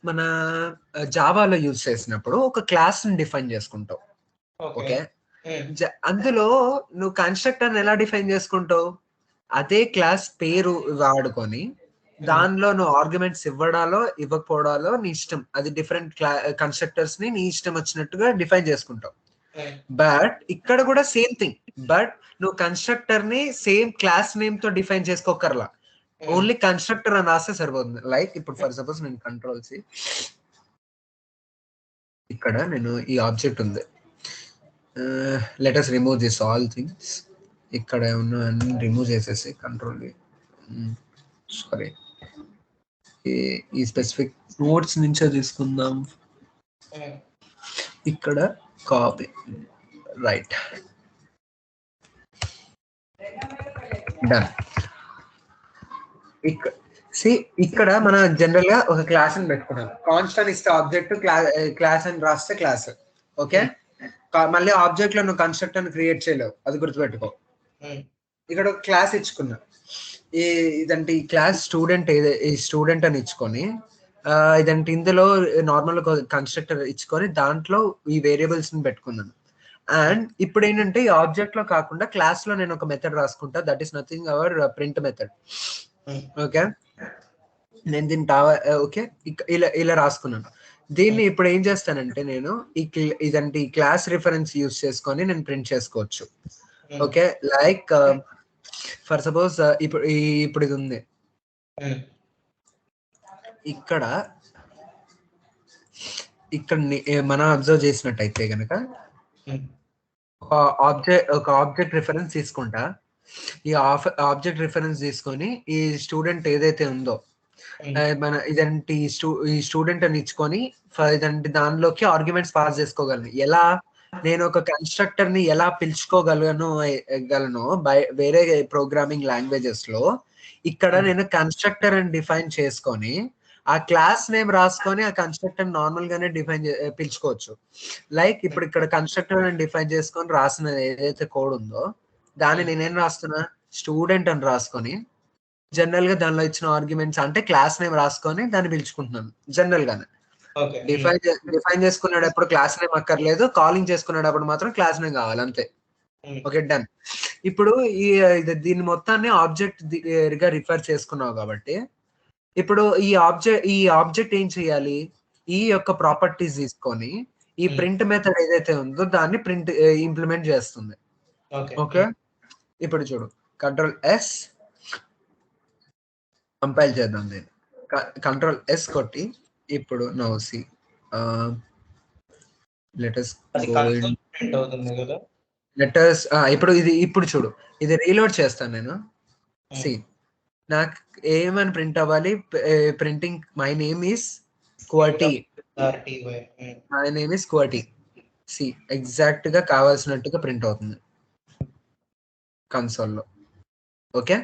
మన జావాలో యూజ్ చేసినప్పుడు ఒక క్లాస్ ని డిఫైన్ చేసుకుంటావు. ఓకే, అందులో నువ్వు కన్స్ట్రక్టర్ ఎలా డిఫైన్ చేసుకుంటావు? అదే క్లాస్ పేరు వాడుకొని దానిలో నువ్వు ఆర్గ్యుమెంట్స్ ఇవ్వడాలో ఇవ్వకపోవడాలో నీ ఇష్టం. అది డిఫరెంట్ కన్స్ట్రక్టర్స్ ని నీ ఇష్టం వచ్చినట్టుగా డిఫైన్ చేసుకుంటావు. బట్ ఇక్కడ కూడా సేమ్ థింగ్, బట్ నువ్వు కన్స్ట్రక్టర్ ని సేమ్ క్లాస్ నేమ్ తో డిఫైన్ చేసుకోకర్లా, ఓన్లీ కన్స్ట్రక్టర్ అని రాస్తే సరిపోతుంది. లైక్ ఇప్పుడు ఫర్ సపోజ్ నేను కంట్రోల్ సి, ఇక్కడ నేను ఈ ఆబ్జెక్ట్ ఉంది, let us remove this all things. ఇక్కడ ఉన్న అన్ని రిమూవ్ చేసేసి కంట్రోల్, సారీ, ఈ స్పెసిఫిక్ నోట్స్ నుంచే తీసుకుందాం. ఇక్కడ కాపీ, రైట్, డన్. ఇక్కడ మన జనరల్ గా ఒక క్లాస్ అని పెట్టుకున్నాం. కాన్స్టెంట్ ఇస్తే ఆబ్జెక్ట్, క్లాస్ అని రాస్తే క్లాస్. ఓకే, మళ్ళీ ఆబ్జెక్ట్ లో నువ్వు కన్స్ట్రక్టర్ క్రియేట్ చేయలేవు, అది గుర్తుపెట్టుకో. ఇక్కడ ఒక క్లాస్ ఇచ్చుకున్నా, ఇదంటే ఈ క్లాస్ స్టూడెంట్, ఈ స్టూడెంట్ అని ఇచ్చుకొని ఇదంటే ఇందులో నార్మల్ కన్స్ట్రక్టర్ ఇచ్చుకొని దాంట్లో ఈ వేరియబుల్స్ ని పెట్టుకున్నాను. అండ్ ఇప్పుడు ఏంటంటే ఈ ఆబ్జెక్ట్ లో కాకుండా క్లాస్ లో నేను ఒక మెథడ్ రాసుకుంటా, that is nothing our print method. Okay, నేను దీన్ని ఓకే ఇలా రాసుకున్నాను. దీన్ని ఇప్పుడు ఏం చేస్తానంటే నేను ఇదంటే ఈ క్లాస్ రిఫరెన్స్ యూజ్ చేసుకొని నేను ప్రింట్ చేసుకోవచ్చు. ఓకే, లైక్ ఫర్ సపోజ్ ఇప్పుడు ఇది ఉంది, ఇక్కడ మనం అబ్జర్వ్ చేసినట్టయితే కనుక ఒక ఆబ్జెక్ట్ రిఫరెన్స్ తీసుకుంటా. ఈ ఆబ్జెక్ట్ రిఫరెన్స్ తీసుకొని ఈ స్టూడెంట్ ఏదైతే ఉందో మన ఇదంటి ఈ స్టూడెంట్ అని ఇచ్చుకొని ఇదంటి దానిలోకి ఆర్గ్యుమెంట్స్ పాస్ చేసుకోగలను. ఎలా నేను ఒక కన్స్ట్రక్టర్ ని ఎలా పిలుచుకోగలను వేరే ప్రోగ్రామింగ్ లాంగ్వేజెస్ లో, ఇక్కడ నేను కన్స్ట్రక్టర్ అని డిఫైన్ చేసుకొని ఆ క్లాస్ నేమ్ రాసుకొని ఆ కన్స్ట్రక్టర్ నార్మల్ గానే పిలుచుకోవచ్చు. లైక్ ఇప్పుడు ఇక్కడ కన్స్ట్రక్టర్ అని డిఫైన్ చేసుకొని రాసిన ఏదైతే కోడ్ ఉందో దాన్ని నేనేం రాస్తున్నా, స్టూడెంట్ అని రాసుకొని జనరల్ గా దానిలో ఇచ్చిన ఆర్గ్యుమెంట్స్ అంటే క్లాస్ నేమ్ రాసుకొని దాన్ని పిలుచుకుంటున్నాను. జనరల్ గానే డిఫైన్ చేసుకునేటప్పుడు క్లాస్ నేమ్ అక్కర్లేదు, కాలింగ్ చేసుకునేటప్పుడు మాత్రం క్లాస్ నేమ్ కావాలి, అంతే. Okay, done. ఇప్పుడు దీన్ని మొత్తాన్ని ఆబ్జెక్ట్ గా రిఫర్ చేసుకున్నావు కాబట్టి ఇప్పుడు ఈ ఆబ్జెక్ట్ ఏం చేయాలి, ఈ యొక్క ప్రాపర్టీస్ తీసుకొని ఈ ప్రింట్ మెథడ్ ఏదైతే ఉందో దాన్ని ఇంప్లిమెంట్ చేస్తుంది. ఓకే, ఇప్పుడు చూడు, కంట్రోల్ ఎస్ కంపైల్ చేద్దాం. దీన్ని కంట్రోల్ ఎస్ కొట్టి ఇప్పుడు నౌ సి లెటర్స్ ఇప్పుడు చూడు, ఇది రీలోడ్ చేస్తాను నేను. సి నాకు ఏమని ప్రింట్ అవ్వాలి, printing my name is QWERTY, my name is QWERTY. See exact గా కావాల్సినట్టుగా ప్రింట్ అవుతుంది కన్సోల్ లో. ఓకే,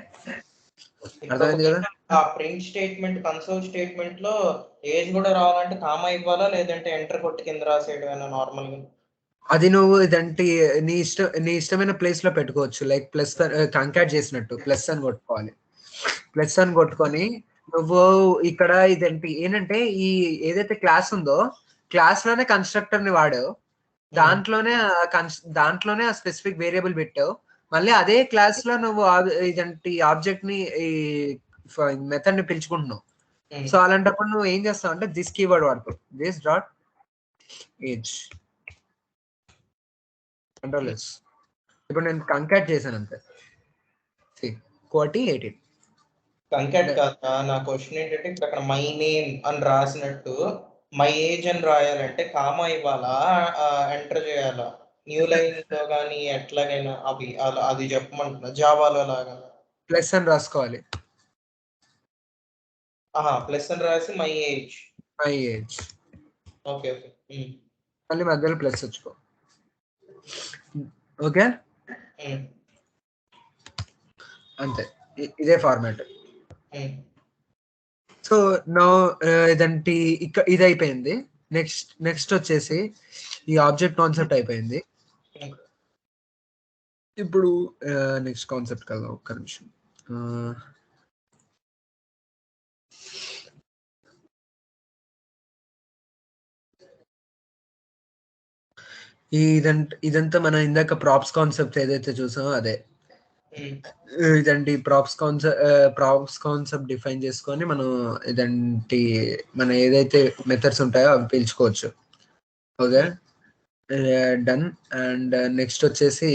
అర్థమైంది కదా? ఆ ప్రింట్ స్టేట్మెంట్, కన్సోల్ స్టేట్మెంట్ లో ఏజ్ కూడా రావాలంటే కామా ఇవ్వాలా, లేదంటే ఎంటర్ కొట్టి కింద రాసేయడమేనా నార్మల్ గా? అది నువ్వు ఇదంటే నీ ఇష్టమైన ప్లేస్ లో పెట్టుకోవచ్చు. లైక్ ప్లస్ కంకాట్ చేసినట్టు ప్లస్ అని కొట్టుకోవాలి. ప్లస్ అని కొట్టుకొని నువ్వు ఇక్కడ ఇదేంటి ఏంటంటే ఈ ఏదైతే క్లాస్ ఉందో క్లాస్ లోనే కన్స్ట్రక్టర్ ని వాడావు, దాంట్లోనే ఆ స్పెసిఫిక్ వేరియబుల్ పెట్టావు, మళ్ళీ అదే క్లాస్ లో నువ్వు ఇదంటి ఆబ్జెక్ట్ ని ఈ మెథడ్ ని పిలుచుకుంటున్నావు. సో అలాంటప్పుడు నువ్వు ఏం చేస్తావు అంటే దిస్ కీవర్డ్ వాడుకో, this dot age control yes. ఇప్పుడు నేను కంకాట్ చేశాను అంతే, కోటి 18. కంకాట్ కాదా, నా క్వశ్చన్ ఏంటంటే ఇప్పుడు అక్కడ మై నేమ్ అని రాసినట్టు మై ఏజ్ అని రాయాలంటే కామా ఇవ్వాలా, ఎంటర్ చేయాలా న్యూ లైన్ లో కానీ ఎట్లాగైనా అవి అలా అది చెప్పమంటున్నా జావాలో లాగా. ప్లస్ అని రాసుకోవాలి. ప్లస్ అని రాసి మై ఏజ్. Okay okay. మళ్ళీ మధ్యలో ప్లస్ వచ్చుకో. ఓకే అంతే, ఇదే ఫార్మాట్. సో నో ఇదంటి ఇది అయిపోయింది. నెక్స్ట్ వచ్చేసి ఈ ఆబ్జెక్ట్ కాన్సెప్ట్ అయిపోయింది. ఇప్పుడు నెక్స్ట్ కాన్సెప్ట్ కదా, ఒక్క నిమిషం. ఇదంతా మనం ఇందాక ప్రాప్స్ కాన్సెప్ట్ ఏదైతే చూసామో అదే. ఇదండి ప్రాప్స్ కాన్సెప్ట్ డిఫైన్ చేసుకొని మనం ఇదంటి మన ఏదైతే మెథడ్స్ ఉంటాయో అవి పిలుచుకోవచ్చు. Okay done. అండ్ నెక్స్ట్ వచ్చేసి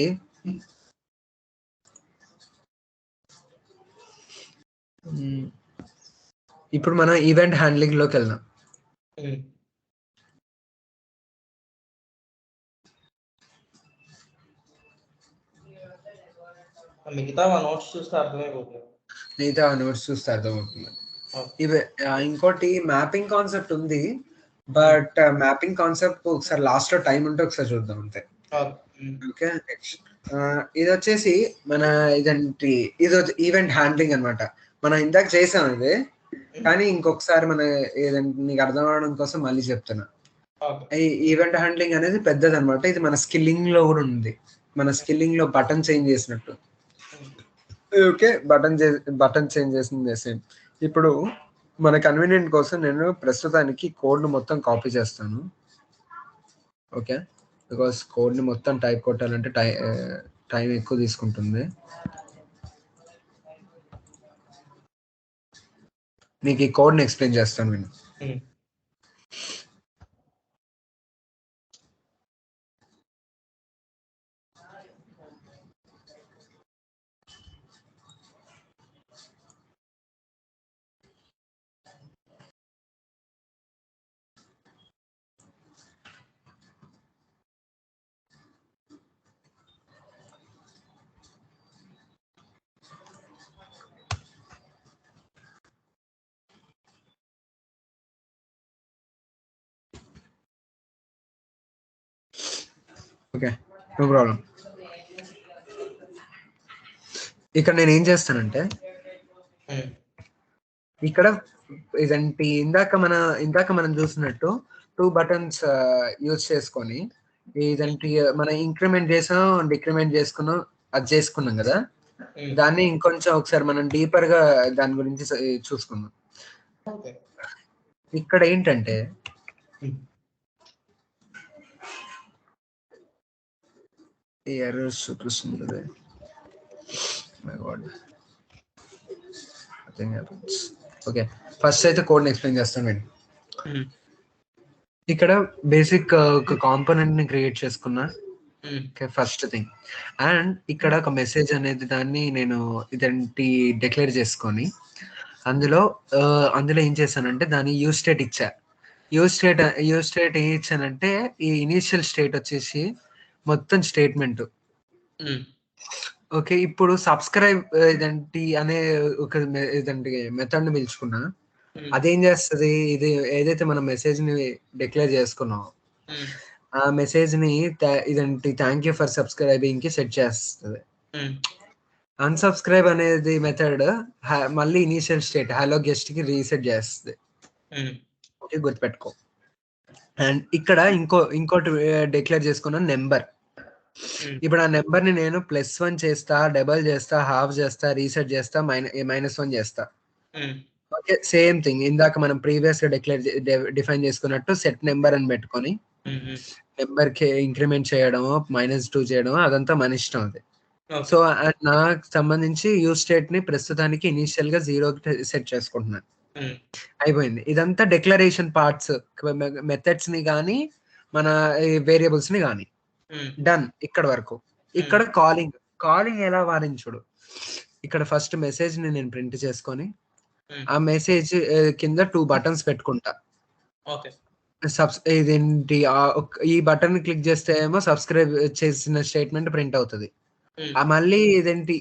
ఇప్పుడు మనం ఈవెంట్ హ్యాండ్లింగ్ లోకి వెళ్దాం. మిగతా నోట్స్ చూస్తే అర్థమైపోతుంది. ఇంకోటి మ్యాపింగ్ కాన్సెప్ట్ ఉంది, బట్ మ్యాపింగ్ కాన్సెప్ట్ ఒకసారి లాస్ట్ లో టైం ఉంటే ఒకసారి చూద్దాం అంతే. ఓకే నెక్స్ట్ ఇది వచ్చేసి మన ఇదంటి ఇది ఈవెంట్ హ్యాండ్లింగ్ అనమాట. మనం ఇందాక చేసాం ఇది, కానీ ఇంకొకసారి మన ఏదంటే నీకు అర్థం అవడం కోసం మళ్ళీ చెప్తున్నా. ఈ ఈవెంట్ హ్యాండ్లింగ్ అనేది పెద్దది అనమాట. ఇది మన స్కిల్లింగ్ లో కూడా ఉంది. మన స్కిల్లింగ్ లో బటన్ చేంజ్ చేసినట్టు. ఓకే బటన్ చేంజ్ చేసింది సేమ్. ఇప్పుడు మన కన్వీనియంట్ కోసం నేను ప్రస్తుతానికి కోడ్ ను మొత్తం కాపీ చేస్తాను. ఓకే బికాస్ కోడ్ ని మొత్తం టైప్ కొట్టాలంటే టైం ఎక్కువ తీసుకుంటుంది. నీకు ఈ కోడ్ ని ఎక్స్ప్లెయిన్ చేస్తాను నేను. Okay no problem. ఇక్కడ నేను ఏం చేస్తానంటే ఇక్కడ ఇదంటి ఇందాక మనం చూసినట్టు 2 బటన్స్ యూజ్ చేసుకొని ఇదంటి మనం ఇంక్రిమెంట్ చేసాం, డిక్రిమెంట్ చేసుకున్నాం, అది చేసుకున్నాం కదా. దాన్ని ఇంకొంచెం ఒకసారి మనం డీపర్ గా దాని గురించి చూసుకుందాం. ఇక్కడ ఏంటంటే ఎర్రర్స్ చూపిస్తుంది కదా. ఓకే ఫస్ట్ అయితే కోడ్ ఎక్స్ప్లెయిన్ చేస్తాను నేను. ఇక్కడ బేసిక్ ఒక కాంపోనెంట్ ని క్రియేట్ చేసుకున్నా. First thing. అండ్ ఇక్కడ ఒక మెసేజ్ అనేది దాన్ని నేను ఇదంటి డిక్లేర్ చేసుకొని అందులో ఏం చేశానంటే దాని యూజ్ స్టేట్ ఇచ్చా. యూజ్ స్టేట్ ఏం ఇచ్చానంటే ఈ ఇనీషియల్ స్టేట్ వచ్చేసి మొత్తం స్టేట్మెంట్. ఓకే ఇప్పుడు సబ్స్క్రైబ్ ఇదంటి అనే ఒక ఇదంటి మెథడ్ ని పిలుచుకున్నా. అదేం చేస్తుంది, ఇది ఏదైతే మనం మెసేజ్ ని డిక్లేర్ చేసుకున్నాం ఆ మెసేజ్ ని ఇదంటి థ్యాంక్ యూ ఫర్ సబ్స్క్రైబింగ్ కి సెట్ చేస్తుంది. అన్సబ్స్క్రైబ్ అనేది మెథడ్ మళ్ళీ ఇనీషియల్ స్టేట్ హలో గెస్ట్ కి రీసెట్ చేస్తుంది. ఓకే గుర్తుపెట్టుకో. అండ్ ఇక్కడ ఇంకోటి డిక్లేర్ చేసుకున్న నెంబర్. ఇప్పుడు ఆ నెంబర్ ని నేను +1 చేస్తా, డబల్ చేస్తా, హాఫ్ చేస్తా, రీసెట్ చేస్తా, -1 చేస్తా. ఓకే సేమ్ థింగ్ ఇందాక మనం ప్రీవియస్ గా డిఫైన్ చేసుకున్నట్టు సెట్ నెంబర్ అని పెట్టుకొని నెంబర్ కి ఇంక్రిమెంట్ చేయడమో -2 చేయడమో అదంతా మన ఇష్టం. అది సో నాకు సంబంధించి యూజ్ స్టేట్ ని ప్రస్తుతానికి ఇనిషియల్ గా 0 సెట్ చేసుకుంటున్నాను. అయిపోయింది. ఇదంతా డిక్లరేషన్ పార్ట్స్, మెథడ్స్ ని గానీ మన వేరియబుల్స్ ని గానీ డన్ ఇక్కడ వరకు. ఇక్కడ కాలింగ్ ఎలా వాడించుడు. ఇక్కడ ఫస్ట్ మెసేజ్ ని నేను ప్రింట్ చేసుకొని ఆ మెసేజ్ కింద 2 బటన్స్ పెట్టుకుంటా. ఇదేంటి ఈ బటన్ క్లిక్ చేస్తే ఏమో సబ్స్క్రైబ్ చేసిన స్టేట్మెంట్ ప్రింట్ అవుతుంది. మళ్ళీ ఇదేంటి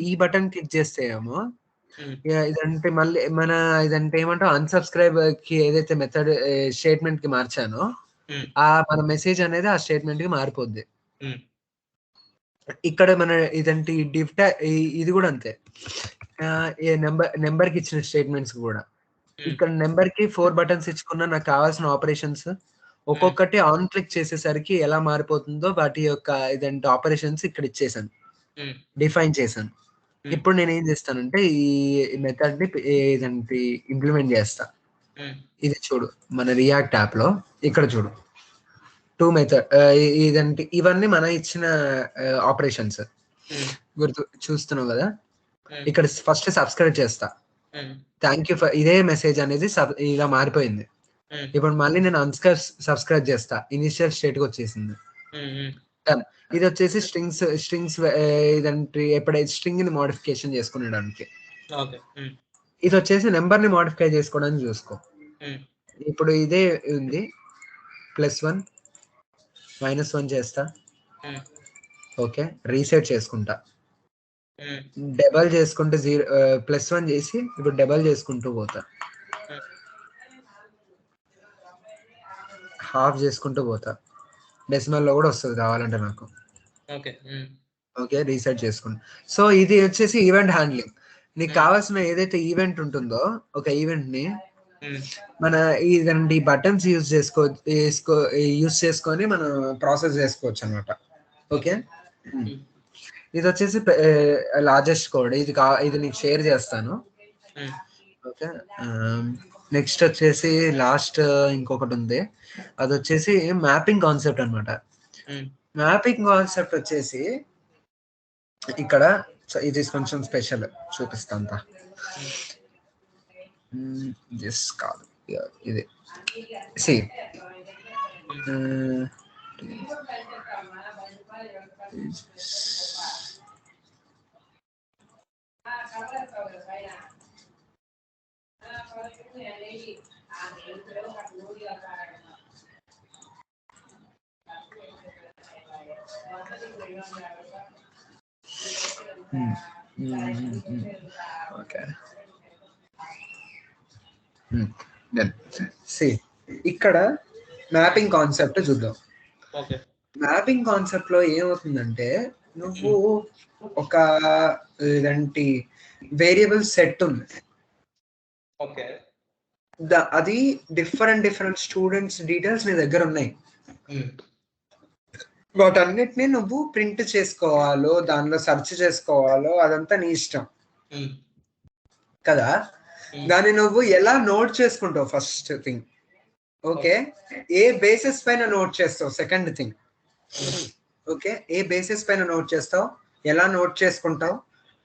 ఈ బటన్ క్లిక్ చేస్తే ఏమో ఇదంటే మళ్ళీ ఇదంటే ఏమంటాం అన్సబ్స్క్రైబ్ కి ఏదైతే మెథడ్ స్టేట్మెంట్ కి మార్చానో మన మెసేజ్ అనేది ఆ స్టేట్మెంట్ కి మారిపోద్ది. ఇక్కడ మన ఇదంటే ఇది కూడా అంతే. నెంబర్ కి ఇచ్చిన స్టేట్మెంట్స్ కూడా ఇక్కడ నెంబర్ కి 4 బటన్స్ ఇచ్చుకున్నా నాకు కావాల్సిన ఆపరేషన్స్ ఒక్కొక్కటి ఆన్ క్లిక్ చేసేసరికి ఎలా మారిపోతుందో వాటి యొక్క ఇదంటే ఆపరేషన్స్ ఇక్కడ ఇచ్చేసాను, డిఫైన్ చేశాను. ఇప్పుడు నేను ఏం చేస్తానంటే ఈ మెథడ్ ని ఇదంటే ఇంప్లిమెంట్ చేస్తా. ఇది చూడు మన రియాక్ట్ యాప్ లో ఇక్కడ చూడు 2 మెథడ్ ఇదంటే ఇవన్నీ మన ఇచ్చిన ఆపరేషన్స్ గుర్తు చూస్తున్నావు కదా. ఇక్కడ ఫస్ట్ సబ్స్క్రైబ్ చేస్తా, థ్యాంక్ యూ ఫర్ ఇదే మెసేజ్ అనేది ఇలా మారిపోయింది. ఇప్పుడు మళ్ళీ నేను సబ్స్క్రైబ్ చేస్తా, ఇనిషియల్ స్టేట్ కి వచ్చేసింది. ఇది వచ్చేసి స్ట్రింగ్స్ ఇదంటే ఎప్పుడైతే స్ట్రింగ్ ని మోడిఫికేషన్ చేసుకునేడానికి. ఇది వచ్చేసి నెంబర్ ని మోడిఫై చేసుకోవడానికి చూసుకో. ఇప్పుడు ఇదే ఉంది +1 -1 చేస్తా. ఓకే రీసెట్ చేసుకుంటా, డబల్ చేసుకుంటూ 0 +1 చేసి ఇప్పుడు డబల్ చేసుకుంటూ పోతా, హాఫ్ చేసుకుంటూ పోతా. డెసిమల్ లో కూడా వస్తుంది కావాలంటే నాకు. ఓకే రీసెట్ చేసుకుంటా. సో ఇది వచ్చేసి ఈవెంట్ హ్యాండ్లింగ్. నీకు కావాల్సిన ఏదైతే ఈవెంట్ ఉంటుందో ఒక ఈవెంట్ ని మన ఇదండి బటన్స్ యూజ్ చేసుకొని మనం ప్రాసెస్ చేసుకోవచ్చు అనమాట. ఓకే ఇది వచ్చేసి లార్జెస్ట్ కోడ్. ఇది నీకు షేర్ చేస్తాను. ఓకే నెక్స్ట్ వచ్చేసి లాస్ట్ ఇంకొకటి ఉంది, అది వచ్చేసి మ్యాపింగ్ కాన్సెప్ట్ అనమాట. మ్యాపింగ్ కాన్సెప్ట్ వచ్చేసి ఇక్కడ ఇది కొంచెం స్పెషల్ చూపిస్తాంతా. కాదు ఇది సి ఓకే ఇక్కడ మ్యాపింగ్ కాన్సెప్ట్ చూద్దాం. మ్యాపింగ్ కాన్సెప్ట్ లో ఏమవుతుందంటే నువ్వు ఒక ఇలాంటి వేరియబుల్ సెట్ ఉంది, అది డిఫరెంట్ స్టూడెంట్స్ డీటెయిల్స్ నీ దగ్గర ఉన్నాయి. వాటన్నిటిని నువ్వు ప్రింట్ చేసుకోవాలో దానిలో సెర్చ్ చేసుకోవాలో అదంతా నీ ఇష్టం కదా. దాన్ని నువ్వు ఎలా నోట్ చేసుకుంటావు ఫస్ట్ థింగ్. ఓకే ఏ బేసిస్ పైన నోట్ చేస్తావు సెకండ్ థింగ్. ఓకే ఏ బేసిస్ పైన నోట్ చేస్తావు, ఎలా నోట్ చేసుకుంటావు.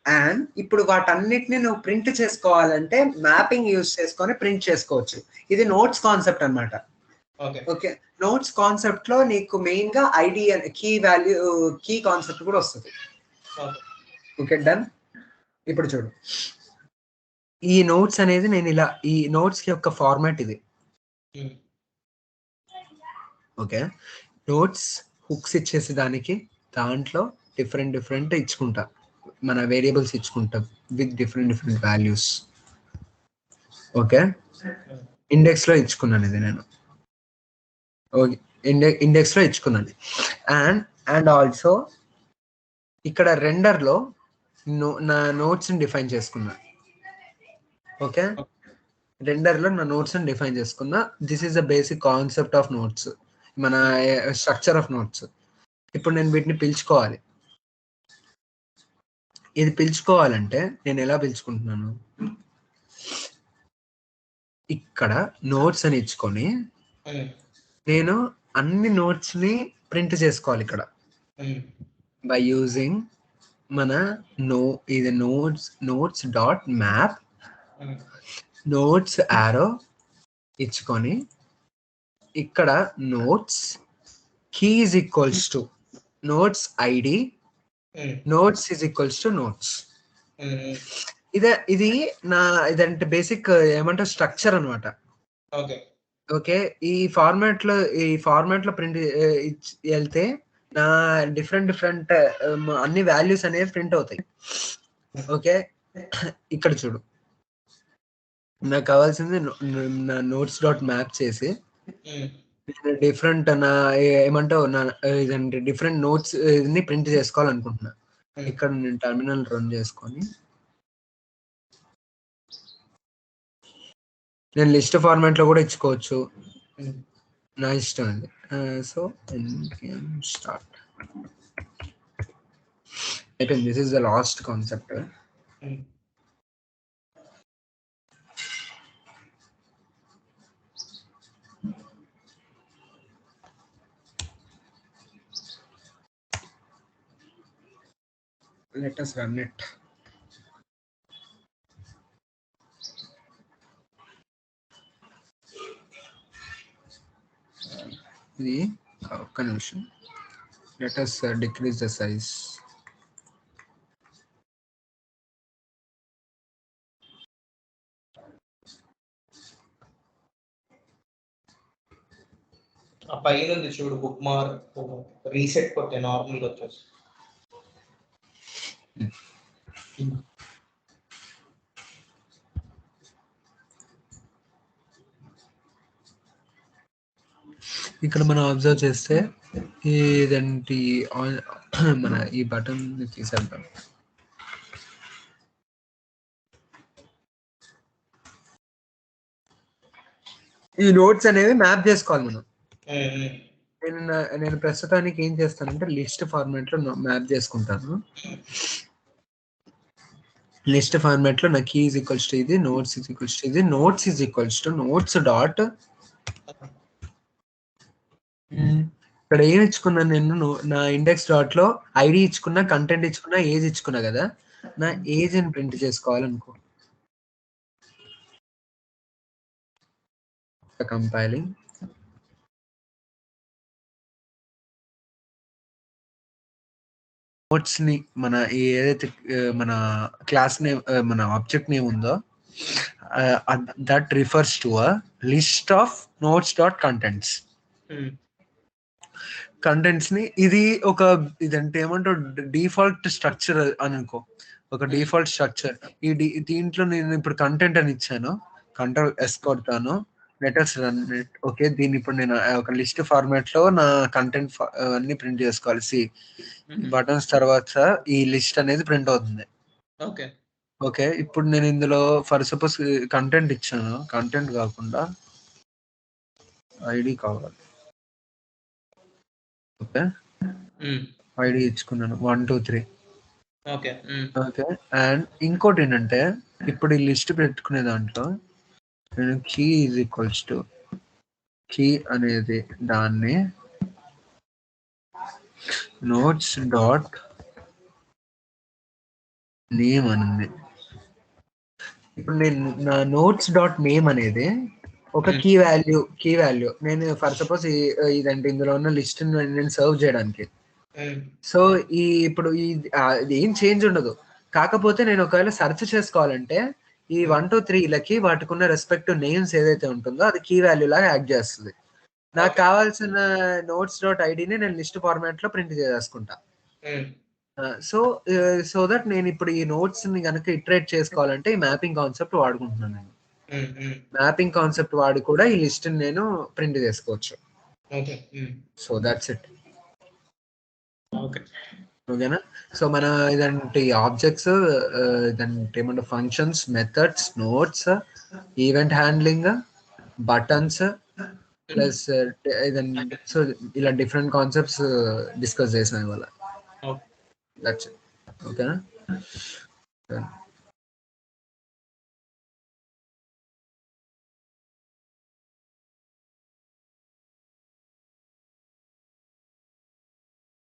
అండ్ ఇప్పుడు వాటన్నిటిని నువ్వు ప్రింట్ చేసుకోవాలంటే మ్యాపింగ్ యూజ్ చేసుకొని ప్రింట్ చేసుకోవచ్చు. ఇది నోట్స్ కాన్సెప్ట్ అనమాట. ఓకే నోట్స్ కాన్సెప్ట్ లో నీకు మెయిన్ గా ఐడి కీ కాన్సెప్ట్ కూడా వస్తుంది. Okay done. ఇప్పుడు చూడు ఈ నోట్స్ అనేది నేను ఇలా ఈ నోట్స్ యొక్క ఫార్మాట్ ఇది. ఓకే నోట్స్ హుక్స్ ఇచ్చేసి దానికి దాంట్లో డిఫరెంట్ ఇచ్చుకుంటా, మన వేరియబుల్స్ ఇచ్చుకుంటాం with different values. Okay index లో ఇచ్చుకున్నాను ఇది నేను. ఓకే ఇండెక్స్ లో ఇచ్చుకున్నాను. అండ్ ఆల్సో ఇక్కడ రెండర్ లో నా నోట్స్ ని డిఫైన్ చేసుకున్నా. ఓకే రెండర్ లో నా నోట్స్ ని డిఫైన్ చేసుకున్నా. This is the basic concept of notes, మన స్ట్రక్చర్ ఆఫ్ నోట్స్. ఇప్పుడు నేను వీటిని పిలుచుకోవాలి. ఇది పిలుచుకోవాలంటే నేను ఎలా పిలుచుకుంటున్నాను, ఇక్కడ నోట్స్ అని ఇచ్చుకొని నేను అన్ని నోట్స్ ని ప్రింట్ చేసుకోవాలి ఇక్కడ. బై యూజింగ్ మన ఇది notes dot map notes arrow ఇచ్చుకొని ఇక్కడ notes key is equals to notes ID notes is equals to notes. ఇది ఇదంటే బేసిక్ ఏమంటారు స్ట్రక్చర్ అనమాట. ఓకే, ఈ ఫార్మాట్ లో ప్రింట్ వెళ్తే నా డిఫరెంట్ అన్ని వాల్యూస్ అనేవి ప్రింట్ అవుతాయి. ఓకే, ఇక్కడ చూడు, నాకు కావాల్సింది నా నోట్స్ డాట్ మ్యాప్ చేసి డిఫరెంట్ ఏమంటావు ఇదంటే డిఫరెంట్ నోట్స్ ని ప్రింట్ చేసుకోవాలనుకుంటున్నా. ఇక్కడ నేను టెర్మినల్ రన్ చేసుకొని నేను లిస్ట్ ఫార్మాట్ లో కూడా ఇచ్చుకోవచ్చు, నా ఇష్టం అండి. సో స్టార్ట్ అయిపోయింది. This is the last concept. Let us run it. ఇది ఒక్క నిమిషం. Let us decrease the size. ఆ పైన ఉంది చూడు బుక్ మార్క్, రీసెట్ కొట్టే నార్మల్గా వచ్చేసి. ఇక్కడ మనం అబ్జర్వ్ చేస్తే ఇదంటి మన ఈ బటన్ తీసేద్దాం. ఈ నోట్స్ అనేవి మ్యాప్ చేసుకోవాలి మనం. నేను ప్రస్తుతానికి ఏం చేస్తానంటే లిస్ట్ ఫార్మాట్ లో మ్యాప్ చేసుకుంటాను. లిస్ట్ ఫార్మాట్ లో నా కీ ఈజ్ ఈక్వల్స్ టు ఇది, నోట్స్ ఈజ్ ఈక్వల్స్ టు ఇది, notes is equals to notes dot ఇక్కడ ఏం ఇచ్చుకున్నాను నేను, నా ఇండెక్స్ డాట్ లో ఐడి ఇచ్చుకున్నా, కంటెంట్ ఇచ్చుకున్నా, ఏజ్ ఇచ్చుకున్నా కదా, నా ఏజ్ అని ప్రింట్ చేసుకోవాలనుకో. కంపైలింగ్ నోట్స్ ని మన ఏదైతే మన క్లాస్ నేమ్ మన ఆబ్జెక్ట్ నేమ్ ఉందో that refers to a list of notes dot contents. Contents ని ఇది ఒక ఇదంటే ఏమంటారు డిఫాల్ట్ స్ట్రక్చర్ అనుకో, ఒక డిఫాల్ట్ స్ట్రక్చర్. దీంట్లో నేను ఇప్పుడు కంటెంట్ అని ఇచ్చాను, కంట్రోల్ ఎస్ కొడతాను, లెటర్స్ రన్ ఇట్. ఓకే, దీన్ని ఇప్పుడు నేను ఒక లిస్ట్ ఫార్మాట్ లో నా కంటెంట్ అన్ని ప్రింట్ చేసుకోవాలి. సి బటన్స్ తర్వాత ఈ లిస్ట్ అనేది ప్రింట్ అవుతుంది. ఓకే, ఇప్పుడు నేను ఇందులో ఫర్ సపోజ్ కంటెంట్ ఇచ్చాను, కంటెంట్ కాకుండా ఐడి కావాలి. ఓకే, ఐడి ఇచ్చుకున్నాను 1 2 3. ఓకే, అండ్ ఇంకోటి ఏంటంటే ఇప్పుడు ఈ లిస్ట్ పెట్టుకునే దాంట్లో నేను key is equals to key అనేది దాన్ని నోట్స్ డాట్ నేమ్ అనేది. ఇప్పుడు నేను నా నోట్స్ డాట్ నేమ్ అనేది ఒక కీ వాల్యూ నేను ఫర్ సపోజ్ ఇదంటే ఇందులో ఉన్న లిస్ట్ నేను సర్వ్ చేయడానికి. సో ఇప్పుడు ఇది ఏం చేంజ్ ఉండదు, కాకపోతే నేను ఒకవేళ సెర్చ్ చేసుకోవాలంటే ఈ 1 2 3లకి వాటికున్న రెస్పెక్టివ్ నేమ్స్ ఏదైతే ఉంటుందో అది కీ వాల్యూ లాగా యాక్ట్ చేస్తుంది. నాకు కావాల్సిన నోట్స్ డాట్ ఐడిని నేను లిస్ట్ ఫార్మాట్ లో ప్రింట్ చేసుకుంటా. సో దట్ నేను ఇప్పుడు ఈ నోట్స్ ని కనుక ఇటరేట్ చేసుకోవాలంటే ఈ మ్యాపింగ్ కాన్సెప్ట్ వాడుకుంటున్నాను నేను. మ్యాపింగ్ కాన్సెప్ట్ వాడి కూడా ఈ లిస్ట్ నేను ప్రింట్ చేసుకోవచ్చు. So that's it. ఓకేనా? సో మన ఇదంటే ఆబ్జెక్ట్స్, ఇదంటే ఏమంటే functions, methods, notes, event handling, buttons plus ఇదంటే సో ఇలా డిఫరెంట్ కాన్సెప్ట్స్ డిస్కస్ చేసాం ఇవాళ. That's it. ఓకేనా?